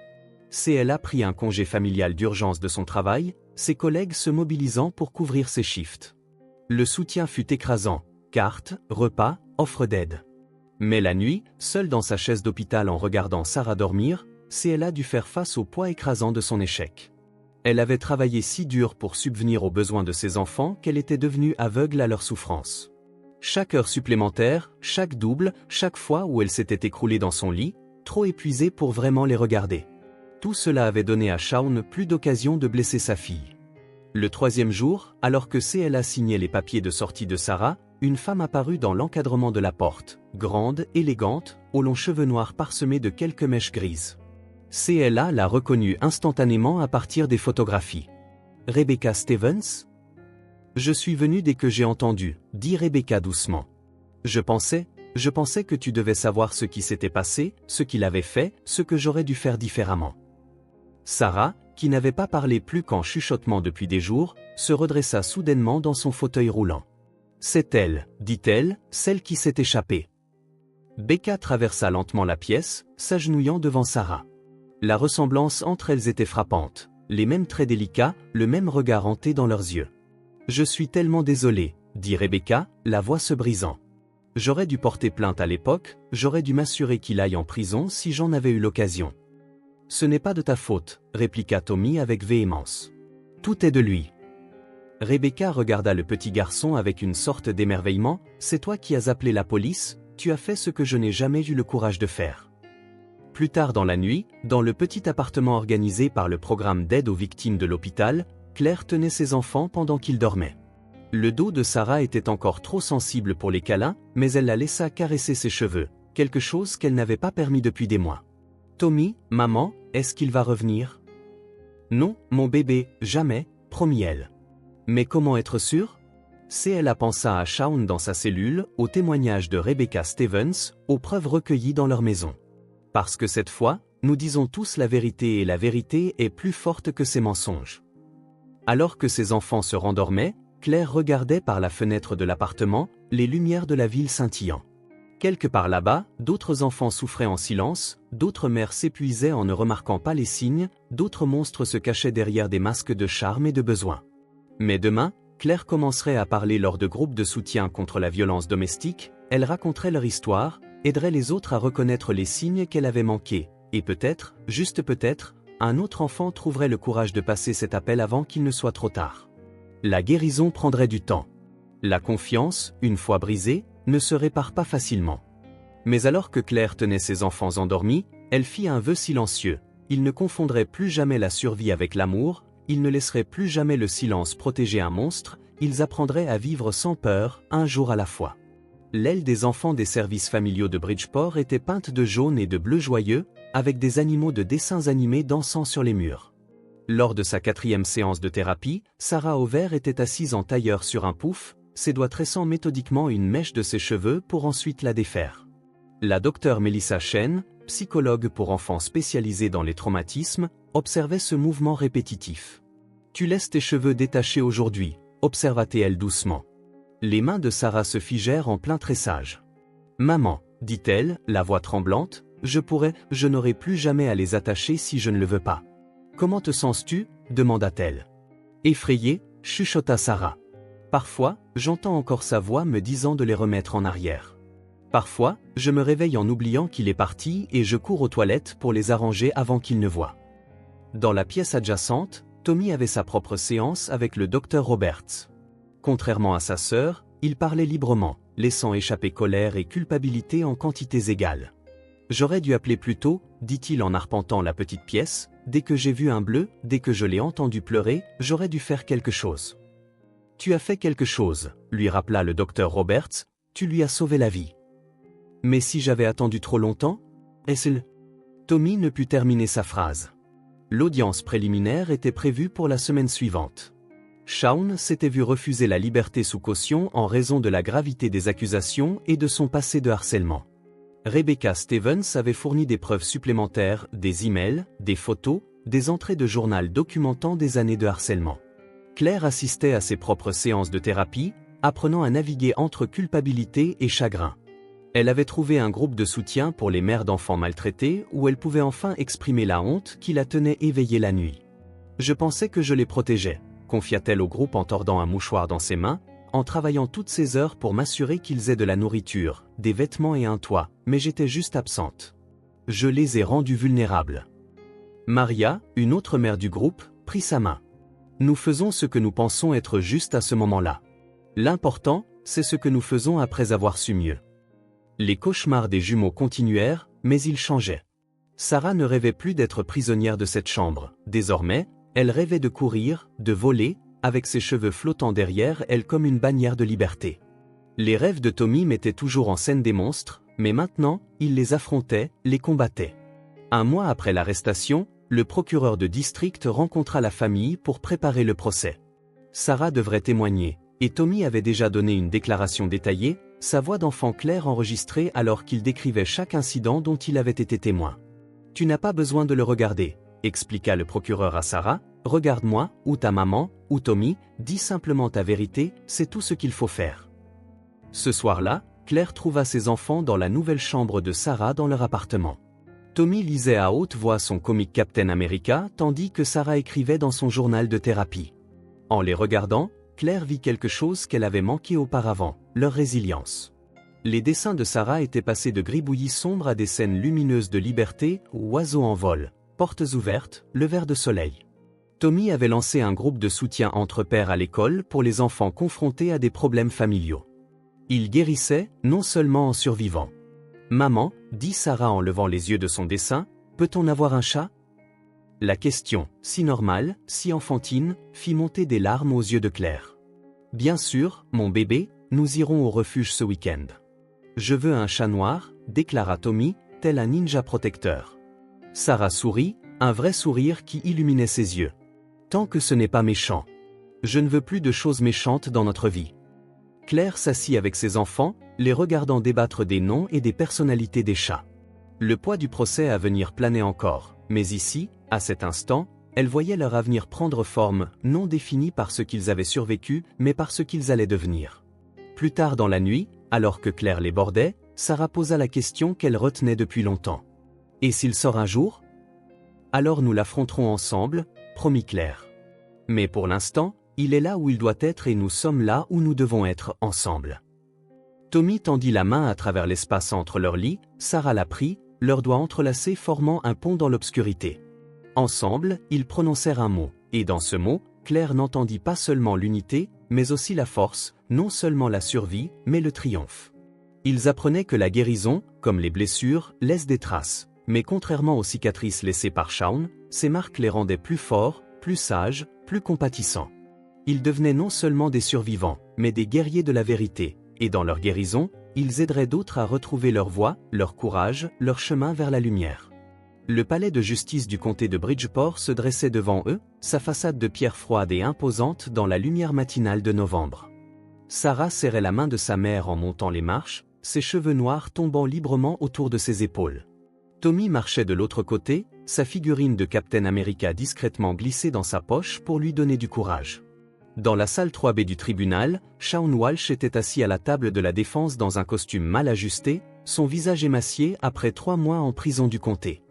CLA prit un congé familial d'urgence de son travail, ses collègues se mobilisant pour couvrir ses shifts. Le soutien fut écrasant, cartes, repas, offres d'aide. Mais la nuit, seule dans sa chaise d'hôpital en regardant Sarah dormir, CLA dut faire face au poids écrasant de son échec. Elle avait travaillé si dur pour subvenir aux besoins de ses enfants qu'elle était devenue aveugle à leur souffrance. Chaque heure supplémentaire, chaque double, chaque fois où elle s'était écroulée dans son lit, trop épuisée pour vraiment les regarder. Tout cela avait donné à Shaun plus d'occasion de blesser sa fille. Le 3e jour, alors que CLA signait les papiers de sortie de Sarah, une femme apparut dans l'encadrement de la porte, grande, élégante, aux longs cheveux noirs parsemés de quelques mèches grises. CLA la reconnut instantanément à partir des photographies. « Rebecca Stevens ?»« Je suis venue dès que j'ai entendu, » dit Rebecca doucement. « Je pensais que tu devais savoir ce qui s'était passé, ce qu'il avait fait, ce que j'aurais dû faire différemment. » Sarah, qui n'avait pas parlé plus qu'en chuchotement depuis des jours, se redressa soudainement dans son fauteuil roulant. « C'est elle, dit-elle, celle qui s'est échappée. » Becca traversa lentement la pièce, s'agenouillant devant Sarah. La ressemblance entre elles était frappante, les mêmes traits délicats, le même regard hanté dans leurs yeux. « Je suis tellement désolée, » dit Rebecca, la voix se brisant. « J'aurais dû porter plainte à l'époque, j'aurais dû m'assurer qu'il aille en prison si j'en avais eu l'occasion. »« Ce n'est pas de ta faute, » répliqua Tommy avec véhémence. « Tout est de lui. » Rebecca regarda le petit garçon avec une sorte d'émerveillement. « C'est toi qui as appelé la police, tu as fait ce que je n'ai jamais eu le courage de faire. » Plus tard dans la nuit, dans le petit appartement organisé par le programme d'aide aux victimes de l'hôpital, Claire tenait ses enfants pendant qu'ils dormaient. Le dos de Sarah était encore trop sensible pour les câlins, mais elle la laissa caresser ses cheveux, quelque chose qu'elle n'avait pas permis depuis des mois. « Tommy, maman, est-ce qu'il va revenir ?»« Non, mon bébé, jamais, » promit-elle. « Mais comment être sûr ?» CLA pensa à Shaun dans sa cellule, au témoignage de Rebecca Stevens, aux preuves recueillies dans leur maison. Parce que cette fois, nous disons tous la vérité et la vérité est plus forte que ces mensonges. Alors que ses enfants se rendormaient, Claire regardait par la fenêtre de l'appartement, les lumières de la ville scintillant. Quelque part là-bas, d'autres enfants souffraient en silence, d'autres mères s'épuisaient en ne remarquant pas les signes, d'autres monstres se cachaient derrière des masques de charme et de besoin. Mais demain, Claire commencerait à parler lors de groupes de soutien contre la violence domestique, elle raconterait leur histoire, aiderait les autres à reconnaître les signes qu'elle avait manqués, et peut-être, juste peut-être, un autre enfant trouverait le courage de passer cet appel avant qu'il ne soit trop tard. La guérison prendrait du temps. La confiance, une fois brisée, ne se répare pas facilement. Mais alors que Claire tenait ses enfants endormis, elle fit un vœu silencieux. Il ne confondrait plus jamais la survie avec l'amour, il ne laisserait plus jamais le silence protéger un monstre, ils apprendraient à vivre sans peur, un jour à la fois. L'aile des enfants des services familiaux de Bridgeport était peinte de jaune et de bleu joyeux, avec des animaux de dessins animés dansant sur les murs. Lors de sa 4e séance de thérapie, Sarah Over était assise en tailleur sur un pouf, ses doigts tressant méthodiquement une mèche de ses cheveux pour ensuite la défaire. La docteure Melissa Chen, psychologue pour enfants spécialisée dans les traumatismes, observait ce mouvement répétitif. « Tu laisses tes cheveux détachés aujourd'hui », observa-t-elle doucement. Les mains de Sarah se figèrent en plein tressage. « Maman, dit-elle, la voix tremblante, je n'aurai plus jamais à les attacher si je ne le veux pas. »« Comment te sens-tu » demanda-t-elle. Effrayée, chuchota Sarah. « Parfois, j'entends encore sa voix me disant de les remettre en arrière. Parfois, je me réveille en oubliant qu'il est parti et je cours aux toilettes pour les arranger avant qu'il ne voie. » Dans la pièce adjacente, Tommy avait sa propre séance avec le docteur Roberts. Contrairement à sa sœur, il parlait librement, laissant échapper colère et culpabilité en quantités égales. « J'aurais dû appeler plus tôt, dit-il en arpentant la petite pièce, dès que j'ai vu un bleu, dès que je l'ai entendu pleurer, j'aurais dû faire quelque chose. »« Tu as fait quelque chose, » lui rappela le docteur Roberts, « tu lui as sauvé la vie. »« Mais si j'avais attendu trop longtemps, est-ce le... » Tommy ne put terminer sa phrase. L'audience préliminaire était prévue pour la semaine suivante. Shaun s'était vu refuser la liberté sous caution en raison de la gravité des accusations et de son passé de harcèlement. Rebecca Stevens avait fourni des preuves supplémentaires, des emails, des photos, des entrées de journal documentant des années de harcèlement. Claire assistait à ses propres séances de thérapie, apprenant à naviguer entre culpabilité et chagrin. Elle avait trouvé un groupe de soutien pour les mères d'enfants maltraités où elle pouvait enfin exprimer la honte qui la tenait éveillée la nuit. « Je pensais que je les protégeais », confia-t-elle au groupe en tordant un mouchoir dans ses mains, en travaillant toutes ces heures pour m'assurer qu'ils aient de la nourriture, des vêtements et un toit, mais j'étais juste absente. Je les ai rendus vulnérables. Maria, une autre mère du groupe, prit sa main. Nous faisons ce que nous pensons être juste à ce moment-là. L'important, c'est ce que nous faisons après avoir su mieux. Les cauchemars des jumeaux continuèrent, mais ils changeaient. Sarah ne rêvait plus d'être prisonnière de cette chambre. Désormais, elle rêvait de courir, de voler, avec ses cheveux flottant derrière elle comme une bannière de liberté. Les rêves de Tommy mettaient toujours en scène des monstres, mais maintenant, il les affrontait, les combattait. Un mois après l'arrestation, le procureur de district rencontra la famille pour préparer le procès. Sarah devrait témoigner, et Tommy avait déjà donné une déclaration détaillée, sa voix d'enfant claire enregistrée alors qu'il décrivait chaque incident dont il avait été témoin. « Tu n'as pas besoin de le regarder, » expliqua le procureur à Sarah, « regarde-moi, ou ta maman, ou Tommy, dis simplement ta vérité, c'est tout ce qu'il faut faire. » Ce soir-là, Claire trouva ses enfants dans la nouvelle chambre de Sarah dans leur appartement. Tommy lisait à haute voix son comic Captain America tandis que Sarah écrivait dans son journal de thérapie. En les regardant, Claire vit quelque chose qu'elle avait manqué auparavant, leur résilience. Les dessins de Sarah étaient passés de gribouillis sombres à des scènes lumineuses de liberté, oiseaux en vol, portes ouvertes, levers de soleil. Tommy avait lancé un groupe de soutien entre pairs à l'école pour les enfants confrontés à des problèmes familiaux. Il guérissait, non seulement en survivant. « Maman, dit Sarah en levant les yeux de son dessin, peut-on avoir un chat ?» La question, si normale, si enfantine, fit monter des larmes aux yeux de Claire. « Bien sûr, mon bébé, nous irons au refuge ce week-end. »« Je veux un chat noir, » déclara Tommy, tel un ninja protecteur. Sarah sourit, un vrai sourire qui illuminait ses yeux. « Tant que ce n'est pas méchant. Je ne veux plus de choses méchantes dans notre vie. » Claire s'assit avec ses enfants, les regardant débattre des noms et des personnalités des chats. Le poids du procès à venir planait encore, mais ici, à cet instant, elle voyait leur avenir prendre forme, non définie par ce qu'ils avaient survécu, mais par ce qu'ils allaient devenir. Plus tard dans la nuit, alors que Claire les bordait, Sarah posa la question qu'elle retenait depuis longtemps. « Et s'il sort un jour ? Alors nous l'affronterons ensemble, promit Claire. Mais pour l'instant, il est là où il doit être et nous sommes là où nous devons être ensemble. » Tommy tendit la main à travers l'espace entre leurs lits, Sarah la prit, leurs doigts entrelacés formant un pont dans l'obscurité. Ensemble, ils prononcèrent un mot, et dans ce mot, Claire n'entendit pas seulement l'unité, mais aussi la force, non seulement la survie, mais le triomphe. Ils apprenaient que la guérison, comme les blessures, laisse des traces, mais contrairement aux cicatrices laissées par Shaun, ces marques les rendaient plus forts, plus sages, plus compatissants. Ils devenaient non seulement des survivants, mais des guerriers de la vérité, et dans leur guérison, ils aideraient d'autres à retrouver leur voie, leur courage, leur chemin vers la lumière. Le palais de justice du comté de Bridgeport se dressait devant eux, sa façade de pierre froide et imposante dans la lumière matinale de novembre. Sarah serrait la main de sa mère en montant les marches, ses cheveux noirs tombant librement autour de ses épaules. Tommy marchait de l'autre côté, sa figurine de Captain America discrètement glissée dans sa poche pour lui donner du courage. Dans la salle 3B du tribunal, Shaun Walsh était assis à la table de la défense dans un costume mal ajusté, son visage émacié après 3 mois en prison du comté.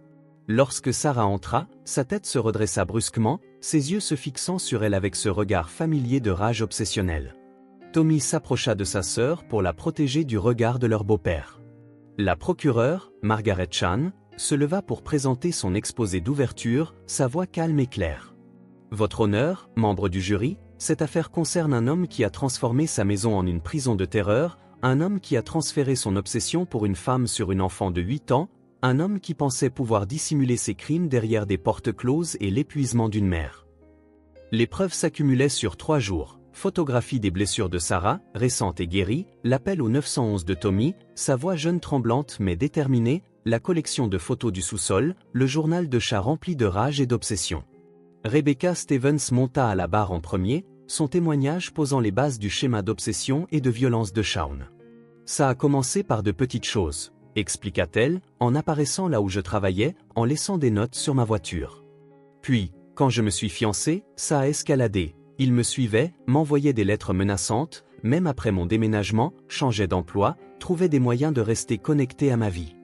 Lorsque Sarah entra, sa tête se redressa brusquement, ses yeux se fixant sur elle avec ce regard familier de rage obsessionnelle. Tommy s'approcha de sa sœur pour la protéger du regard de leur beau-père. La procureure, Margaret Chan, se leva pour présenter son exposé d'ouverture, sa voix calme et claire. « Votre honneur, membre du jury, cette affaire concerne un homme qui a transformé sa maison en une prison de terreur, un homme qui a transféré son obsession pour une femme sur une enfant de 8 ans, un homme qui pensait pouvoir dissimuler ses crimes derrière des portes closes et l'épuisement d'une mère. » Les preuves s'accumulaient sur 3 jours. Photographie des blessures de Sarah, récentes et guéries, l'appel au 911 de Tommy, sa voix jeune tremblante mais déterminée, la collection de photos du sous-sol, le journal de chat rempli de rage et d'obsession. Rebecca Stevens monta à la barre en premier, son témoignage posant les bases du schéma d'obsession et de violence de Shaun. « Ça a commencé par de petites choses, expliqua-t-elle, en apparaissant là où je travaillais, en laissant des notes sur ma voiture. Puis, quand je me suis fiancé, ça a escaladé. Il me suivait, m'envoyait des lettres menaçantes, même après mon déménagement, changeait d'emploi, trouvait des moyens de rester connecté à ma vie. »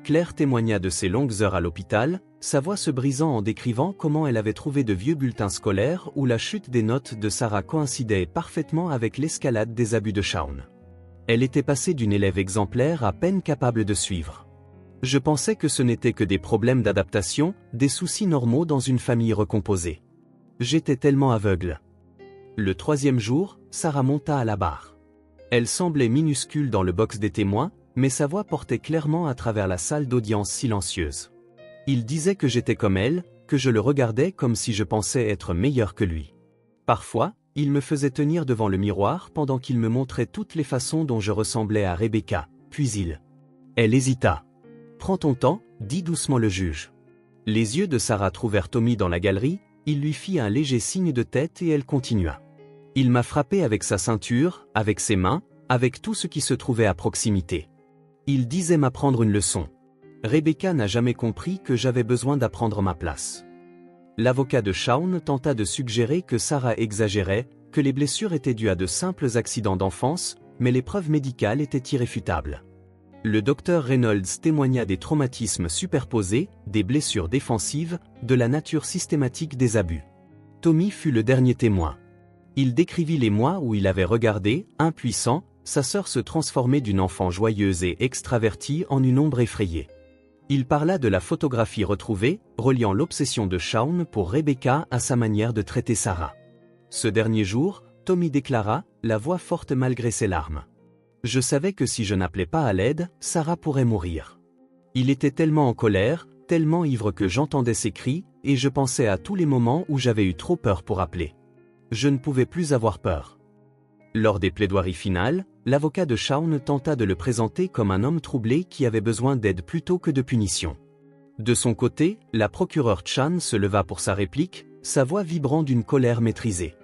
Claire témoigna de ses longues heures à l'hôpital, sa voix se brisant en décrivant comment elle avait trouvé de vieux bulletins scolaires où la chute des notes de Sarah coïncidait parfaitement avec l'escalade des abus de Shaun. Elle était passée d'une élève exemplaire à peine capable de suivre. « Je pensais que ce n'était que des problèmes d'adaptation, des soucis normaux dans une famille recomposée. J'étais tellement aveugle. » Le 3e jour, Sarah monta à la barre. Elle semblait minuscule dans le box des témoins, mais sa voix portait clairement à travers la salle d'audience silencieuse. Il disait que j'étais comme elle, que je le regardais comme si je pensais être meilleur que lui. Parfois, il me faisait tenir devant le miroir pendant qu'il me montrait toutes les façons dont je ressemblais à Rebecca, puis il. Elle hésita. « Prends ton temps, » dit doucement le juge. Les yeux de Sarah trouvèrent Tommy dans la galerie, il lui fit un léger signe de tête et elle continua. « Il m'a frappé avec sa ceinture, avec ses mains, avec tout ce qui se trouvait à proximité. Il disait m'apprendre une leçon. Rebecca n'a jamais compris que j'avais besoin d'apprendre ma place. » L'avocat de Shaun tenta de suggérer que Sarah exagérait, que les blessures étaient dues à de simples accidents d'enfance, mais les preuves médicales étaient irréfutables. Le docteur Reynolds témoigna des traumatismes superposés, des blessures défensives, de la nature systématique des abus. Tommy fut le dernier témoin. Il décrivit les mois où il avait regardé, impuissant, sa sœur se transformer d'une enfant joyeuse et extravertie en une ombre effrayée. Il parla de la photographie retrouvée, reliant l'obsession de Shaun pour Rebecca à sa manière de traiter Sarah. Ce dernier jour, Tommy déclara, la voix forte malgré ses larmes. « Je savais que si je n'appelais pas à l'aide, Sarah pourrait mourir. » Il était tellement en colère, tellement ivre que j'entendais ses cris, et je pensais à tous les moments où j'avais eu trop peur pour appeler. Je ne pouvais plus avoir peur. Lors des plaidoiries finales, l'avocat de Shaun tenta de le présenter comme un homme troublé qui avait besoin d'aide plutôt que de punition. De son côté, la procureure Chan se leva pour sa réplique, sa voix vibrant d'une colère maîtrisée.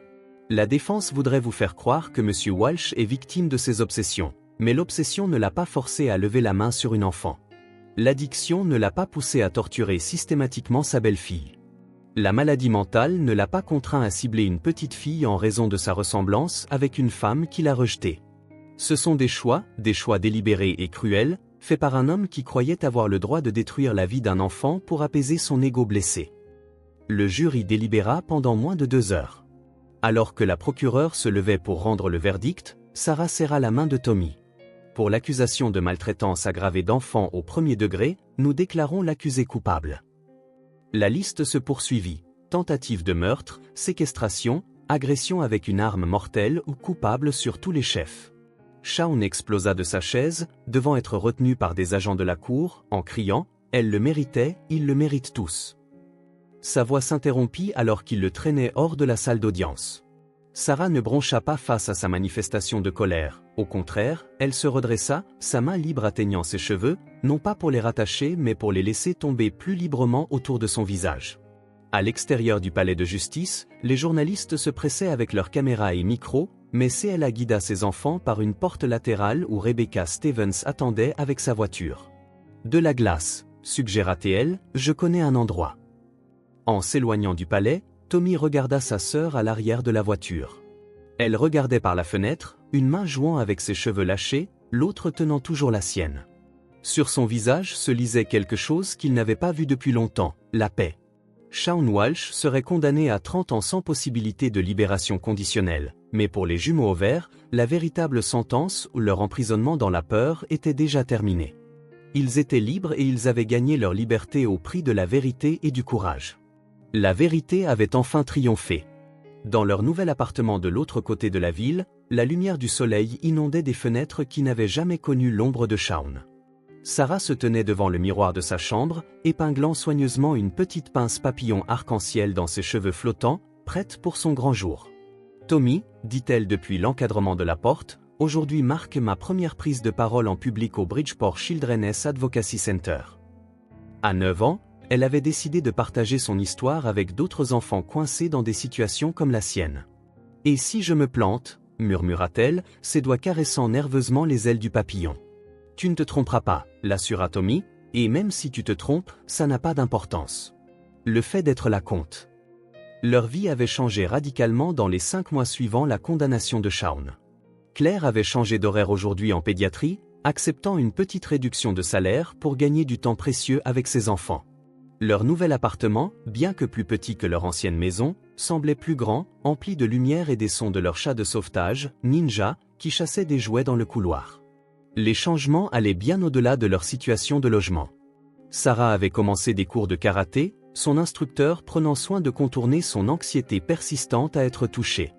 « La défense voudrait vous faire croire que M. Walsh est victime de ses obsessions, mais l'obsession ne l'a pas forcé à lever la main sur une enfant. L'addiction ne l'a pas poussé à torturer systématiquement sa belle-fille. La maladie mentale ne l'a pas contraint à cibler une petite fille en raison de sa ressemblance avec une femme qu'il a rejetée. Ce sont des choix délibérés et cruels, faits par un homme qui croyait avoir le droit de détruire la vie d'un enfant pour apaiser son ego blessé. » Le jury délibéra pendant moins de 2 heures. Alors que la procureure se levait pour rendre le verdict, Sarah serra la main de Tommy. Pour l'accusation de maltraitance aggravée d'enfants au premier degré, nous déclarons l'accusé coupable. La liste se poursuivit. Tentative de meurtre, séquestration, agression avec une arme mortelle ou coupable sur tous les chefs. Shaun explosa de sa chaise, devant être retenu par des agents de la cour, en criant « Elle le méritait, ils le méritent tous ». Sa voix s'interrompit alors qu'il le traînait hors de la salle d'audience. Sarah ne broncha pas face à sa manifestation de colère. Au contraire, elle se redressa, sa main libre atteignant ses cheveux, non pas pour les rattacher mais pour les laisser tomber plus librement autour de son visage. À l'extérieur du palais de justice, les journalistes se pressaient avec leurs caméras et micros, mais CLA guida ses enfants par une porte latérale où Rebecca Stevens attendait avec sa voiture. « De la glace, suggéra-t-elle, je connais un endroit. » En s'éloignant du palais, Tommy regarda sa sœur à l'arrière de la voiture. Elle regardait par la fenêtre, une main jouant avec ses cheveux lâchés, l'autre tenant toujours la sienne. Sur son visage se lisait quelque chose qu'il n'avait pas vu depuis longtemps, la paix. Shaun Walsh serait condamné à 30 ans sans possibilité de libération conditionnelle, mais pour les jumeaux au vert, la véritable sentence ou leur emprisonnement dans la peur était déjà terminée. Ils étaient libres et ils avaient gagné leur liberté au prix de la vérité et du courage. La vérité avait enfin triomphé. Dans leur nouvel appartement de l'autre côté de la ville, la lumière du soleil inondait des fenêtres qui n'avaient jamais connu l'ombre de Shaun. Sarah se tenait devant le miroir de sa chambre, épinglant soigneusement une petite pince papillon arc-en-ciel dans ses cheveux flottants, prête pour son grand jour. « Tommy, dit-elle depuis l'encadrement de la porte, aujourd'hui marque ma première prise de parole en public au Bridgeport Children's Advocacy Center. » À 9 ans, elle avait décidé de partager son histoire avec d'autres enfants coincés dans des situations comme la sienne. « Et si je me plante ?» murmura-t-elle, ses doigts caressant nerveusement les ailes du papillon. « Tu ne te tromperas pas, l'assura Tommy, et même si tu te trompes, ça n'a pas d'importance. Le fait d'être là compte. » Leur vie avait changé radicalement dans les 5 mois suivant la condamnation de Shaun. Claire avait changé d'horaire aujourd'hui en pédiatrie, acceptant une petite réduction de salaire pour gagner du temps précieux avec ses enfants. Leur nouvel appartement, bien que plus petit que leur ancienne maison, semblait plus grand, empli de lumière et des sons de leur chat de sauvetage, Ninja, qui chassait des jouets dans le couloir. Les changements allaient bien au-delà de leur situation de logement. Sarah avait commencé des cours de karaté, son instructeur prenant soin de contourner son anxiété persistante à être touchée.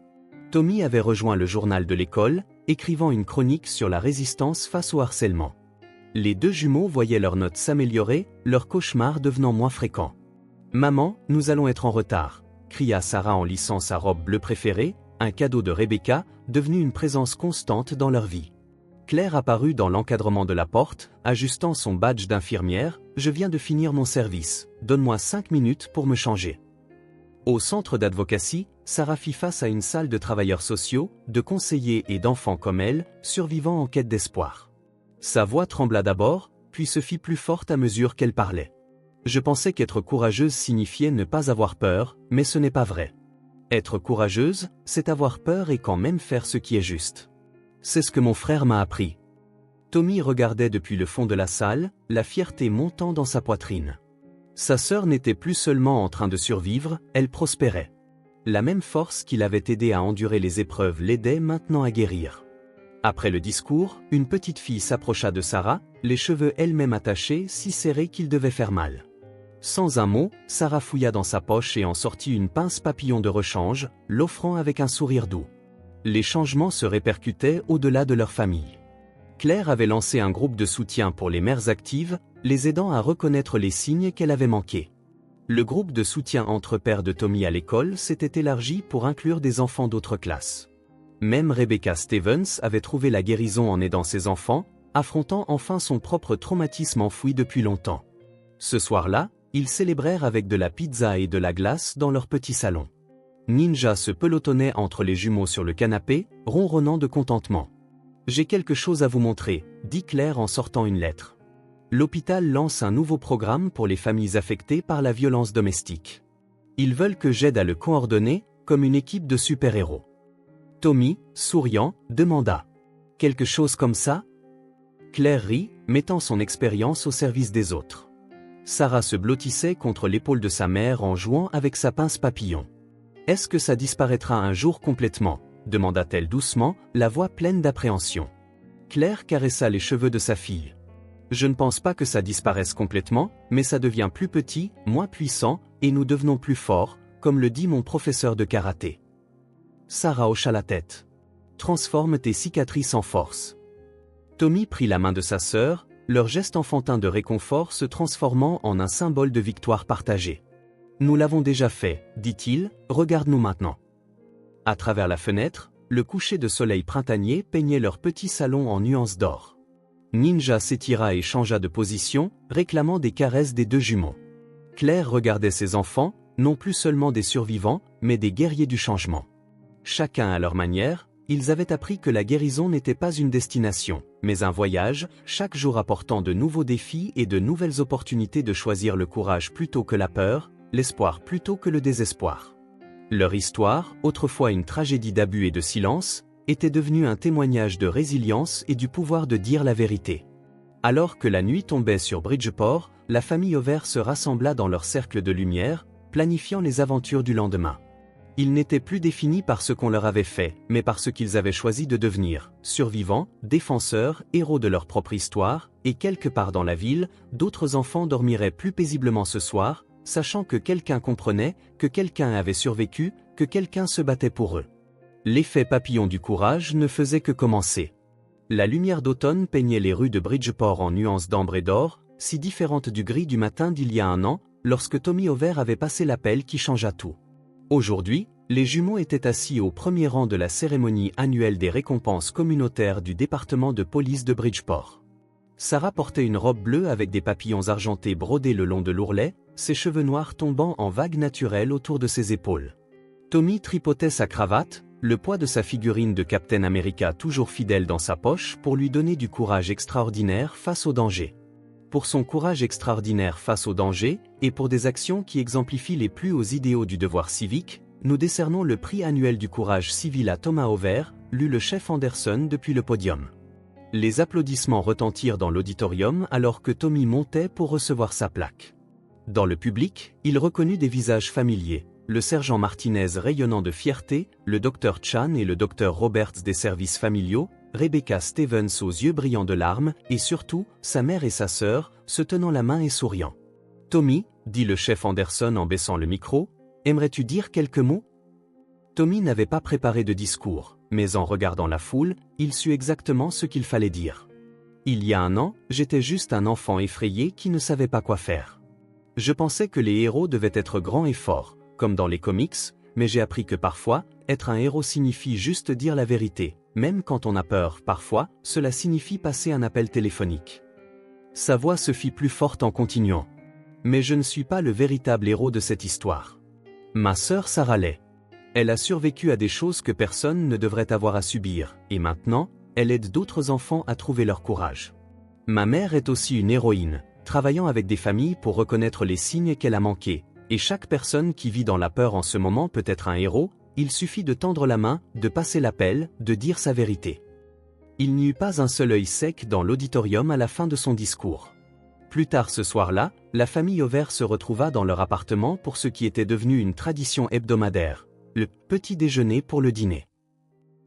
Tommy avait rejoint le journal de l'école, écrivant une chronique sur la résistance face au harcèlement. Les deux jumeaux voyaient leurs notes s'améliorer, leurs cauchemars devenant moins fréquents. « Maman, nous allons être en retard !» cria Sarah en lissant sa robe bleue préférée, un cadeau de Rebecca, devenu une présence constante dans leur vie. Claire apparut dans l'encadrement de la porte, ajustant son badge d'infirmière. « Je viens de finir mon service, donne-moi 5 minutes pour me changer. » Au centre d'advocacy, Sarah fit face à une salle de travailleurs sociaux, de conseillers et d'enfants comme elle, survivant en quête d'espoir. Sa voix trembla d'abord, puis se fit plus forte à mesure qu'elle parlait. « Je pensais qu'être courageuse signifiait ne pas avoir peur, mais ce n'est pas vrai. Être courageuse, c'est avoir peur et quand même faire ce qui est juste. C'est ce que mon frère m'a appris. » Tommy regardait depuis le fond de la salle, la fierté montant dans sa poitrine. Sa sœur n'était plus seulement en train de survivre, elle prospérait. La même force qui l'avait aidé à endurer les épreuves l'aidait maintenant à guérir. Après le discours, une petite fille s'approcha de Sarah, les cheveux elle-même attachés, si serrés qu'ils devaient faire mal. Sans un mot, Sarah fouilla dans sa poche et en sortit une pince papillon de rechange, l'offrant avec un sourire doux. Les changements se répercutaient au-delà de leur famille. Claire avait lancé un groupe de soutien pour les mères actives, les aidant à reconnaître les signes qu'elle avait manqués. Le groupe de soutien entre pères de Tommy à l'école s'était élargi pour inclure des enfants d'autres classes. Même Rebecca Stevens avait trouvé la guérison en aidant ses enfants, affrontant enfin son propre traumatisme enfoui depuis longtemps. Ce soir-là, ils célébrèrent avec de la pizza et de la glace dans leur petit salon. Ninja se pelotonnait entre les jumeaux sur le canapé, ronronnant de contentement. « J'ai quelque chose à vous montrer », dit Claire en sortant une lettre. L'hôpital lance un nouveau programme pour les familles affectées par la violence domestique. Ils veulent que j'aide à le coordonner, comme une équipe de super-héros. Tommy, souriant, demanda. « Quelque chose comme ça ?» Claire rit, mettant son expérience au service des autres. Sarah se blottissait contre l'épaule de sa mère en jouant avec sa pince papillon. « Est-ce que ça disparaîtra un jour complètement ?» demanda-t-elle doucement, la voix pleine d'appréhension. Claire caressa les cheveux de sa fille. Je ne pense pas que ça disparaisse complètement, mais ça devient plus petit, moins puissant, et nous devenons plus forts, comme le dit mon professeur de karaté. Sarah hocha la tête. Transforme tes cicatrices en force. Tommy prit la main de sa sœur, leur geste enfantin de réconfort se transformant en un symbole de victoire partagée. Nous l'avons déjà fait, dit-il, regarde-nous maintenant. À travers la fenêtre, le coucher de soleil printanier peignait leur petit salon en nuances d'or. Ninja s'étira et changea de position, réclamant des caresses des deux jumeaux. Claire regardait ses enfants, non plus seulement des survivants, mais des guerriers du changement. Chacun à leur manière, ils avaient appris que la guérison n'était pas une destination, mais un voyage, chaque jour apportant de nouveaux défis et de nouvelles opportunités de choisir le courage plutôt que la peur, l'espoir plutôt que le désespoir. Leur histoire, autrefois une tragédie d'abus et de silence, était devenue un témoignage de résilience et du pouvoir de dire la vérité. Alors que la nuit tombait sur Bridgeport, la famille Over se rassembla dans leur cercle de lumière, planifiant les aventures du lendemain. Ils n'étaient plus définis par ce qu'on leur avait fait, mais par ce qu'ils avaient choisi de devenir, survivants, défenseurs, héros de leur propre histoire, et quelque part dans la ville, d'autres enfants dormiraient plus paisiblement ce soir, sachant que quelqu'un comprenait, que quelqu'un avait survécu, que quelqu'un se battait pour eux. L'effet papillon du courage ne faisait que commencer. La lumière d'automne peignait les rues de Bridgeport en nuances d'ambre et d'or, si différentes du gris du matin d'il y a un an, lorsque Tommy Over avait passé l'appel qui changea tout. Aujourd'hui, les jumeaux étaient assis au premier rang de la cérémonie annuelle des récompenses communautaires du département de police de Bridgeport. Sarah portait une robe bleue avec des papillons argentés brodés le long de l'ourlet, ses cheveux noirs tombant en vagues naturelles autour de ses épaules. Tommy tripotait sa cravate, le poids de sa figurine de Captain America toujours fidèle dans sa poche pour lui donner du courage extraordinaire face au danger. Pour son courage extraordinaire face au danger, et pour des actions qui exemplifient les plus hauts idéaux du devoir civique, nous décernons le prix annuel du courage civil à Thomas Over, lut le chef Anderson depuis le podium. Les applaudissements retentirent dans l'auditorium alors que Tommy montait pour recevoir sa plaque. Dans le public, il reconnut des visages familiers, le sergent Martinez rayonnant de fierté, le docteur Chan et le docteur Roberts des services familiaux, Rebecca Stevens aux yeux brillants de larmes, et surtout, sa mère et sa sœur, se tenant la main et souriant. « Tommy, dit le chef Anderson en baissant le micro, aimerais-tu dire quelques mots ?» Tommy n'avait pas préparé de discours, mais en regardant la foule, il sut exactement ce qu'il fallait dire. « Il y a un an, j'étais juste un enfant effrayé qui ne savait pas quoi faire. Je pensais que les héros devaient être grands et forts, comme dans les comics, mais j'ai appris que parfois, être un héros signifie juste dire la vérité. Même quand on a peur, parfois, cela signifie passer un appel téléphonique. » Sa voix se fit plus forte en continuant. « Mais je ne suis pas le véritable héros de cette histoire. Ma sœur Sarah l'est. Elle a survécu à des choses que personne ne devrait avoir à subir, et maintenant, elle aide d'autres enfants à trouver leur courage. Ma mère est aussi une héroïne, travaillant avec des familles pour reconnaître les signes qu'elle a manqués, et chaque personne qui vit dans la peur en ce moment peut être un héros. Il suffit de tendre la main, de passer l'appel, de dire sa vérité. » Il n'y eut pas un seul œil sec dans l'auditorium à la fin de son discours. Plus tard ce soir-là, la famille Over se retrouva dans leur appartement pour ce qui était devenu une tradition hebdomadaire, le petit déjeuner pour le dîner.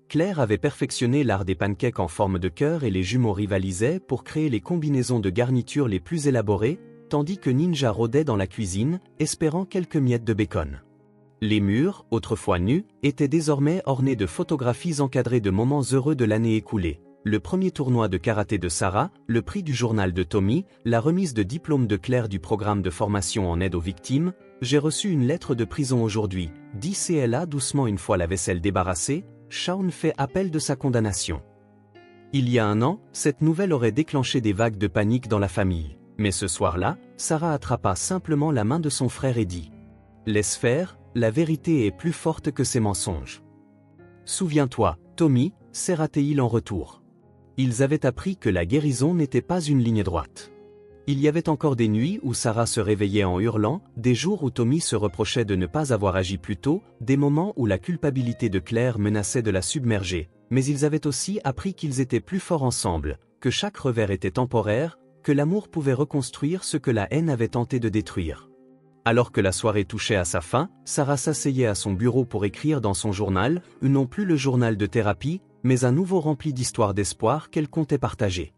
Claire avait perfectionné l'art des pancakes en forme de cœur et les jumeaux rivalisaient pour créer les combinaisons de garniture les plus élaborées, tandis que Ninja rôdait dans la cuisine, espérant quelques miettes de bacon. Les murs, autrefois nus, étaient désormais ornés de photographies encadrées de moments heureux de l'année écoulée. Le premier tournoi de karaté de Sarah, le prix du journal de Tommy, la remise de diplôme de Claire du programme de formation en aide aux victimes. « J'ai reçu une lettre de prison aujourd'hui », dit CLA doucement une fois la vaisselle débarrassée. Shaun fait appel de sa condamnation. Il y a un an, cette nouvelle aurait déclenché des vagues de panique dans la famille. Mais ce soir-là, Sarah attrapa simplement la main de son frère et dit « Laisse faire, la vérité est plus forte que ces mensonges. » Souviens-toi, Tommy, serra-t-il en retour. Ils avaient appris que la guérison n'était pas une ligne droite. Il y avait encore des nuits où Sarah se réveillait en hurlant, des jours où Tommy se reprochait de ne pas avoir agi plus tôt, des moments où la culpabilité de Claire menaçait de la submerger, mais ils avaient aussi appris qu'ils étaient plus forts ensemble, que chaque revers était temporaire, que l'amour pouvait reconstruire ce que la haine avait tenté de détruire. Alors que la soirée touchait à sa fin, Sarah s'asseyait à son bureau pour écrire dans son journal, non plus le journal de thérapie, mais un nouveau rempli d'histoires d'espoir qu'elle comptait partager.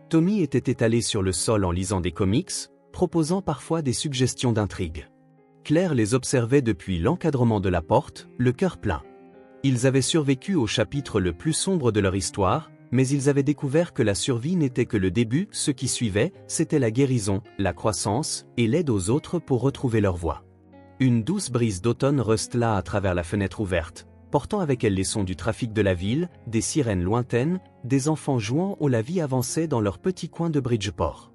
Tommy était étalé sur le sol en lisant des comics, proposant parfois des suggestions d'intrigue. Claire les observait depuis l'encadrement de la porte, le cœur plein. Ils avaient survécu au chapitre le plus sombre de leur histoire, mais ils avaient découvert que la survie n'était que le début. Ce qui suivait, c'était la guérison, la croissance et l'aide aux autres pour retrouver leur voie. Une douce brise d'automne rustla à travers la fenêtre ouverte, portant avec elle les sons du trafic de la ville, des sirènes lointaines, des enfants jouant où la vie avançait dans leur petit coin de Bridgeport.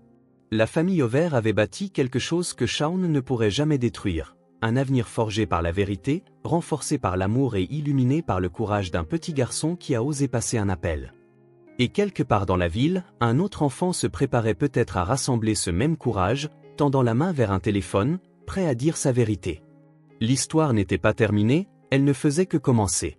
La famille Over avait bâti quelque chose que Shaun ne pourrait jamais détruire, un avenir forgé par la vérité, renforcé par l'amour et illuminé par le courage d'un petit garçon qui a osé passer un appel. Et quelque part dans la ville, un autre enfant se préparait peut-être à rassembler ce même courage, tendant la main vers un téléphone, prêt à dire sa vérité. L'histoire n'était pas terminée, elle ne faisait que commencer.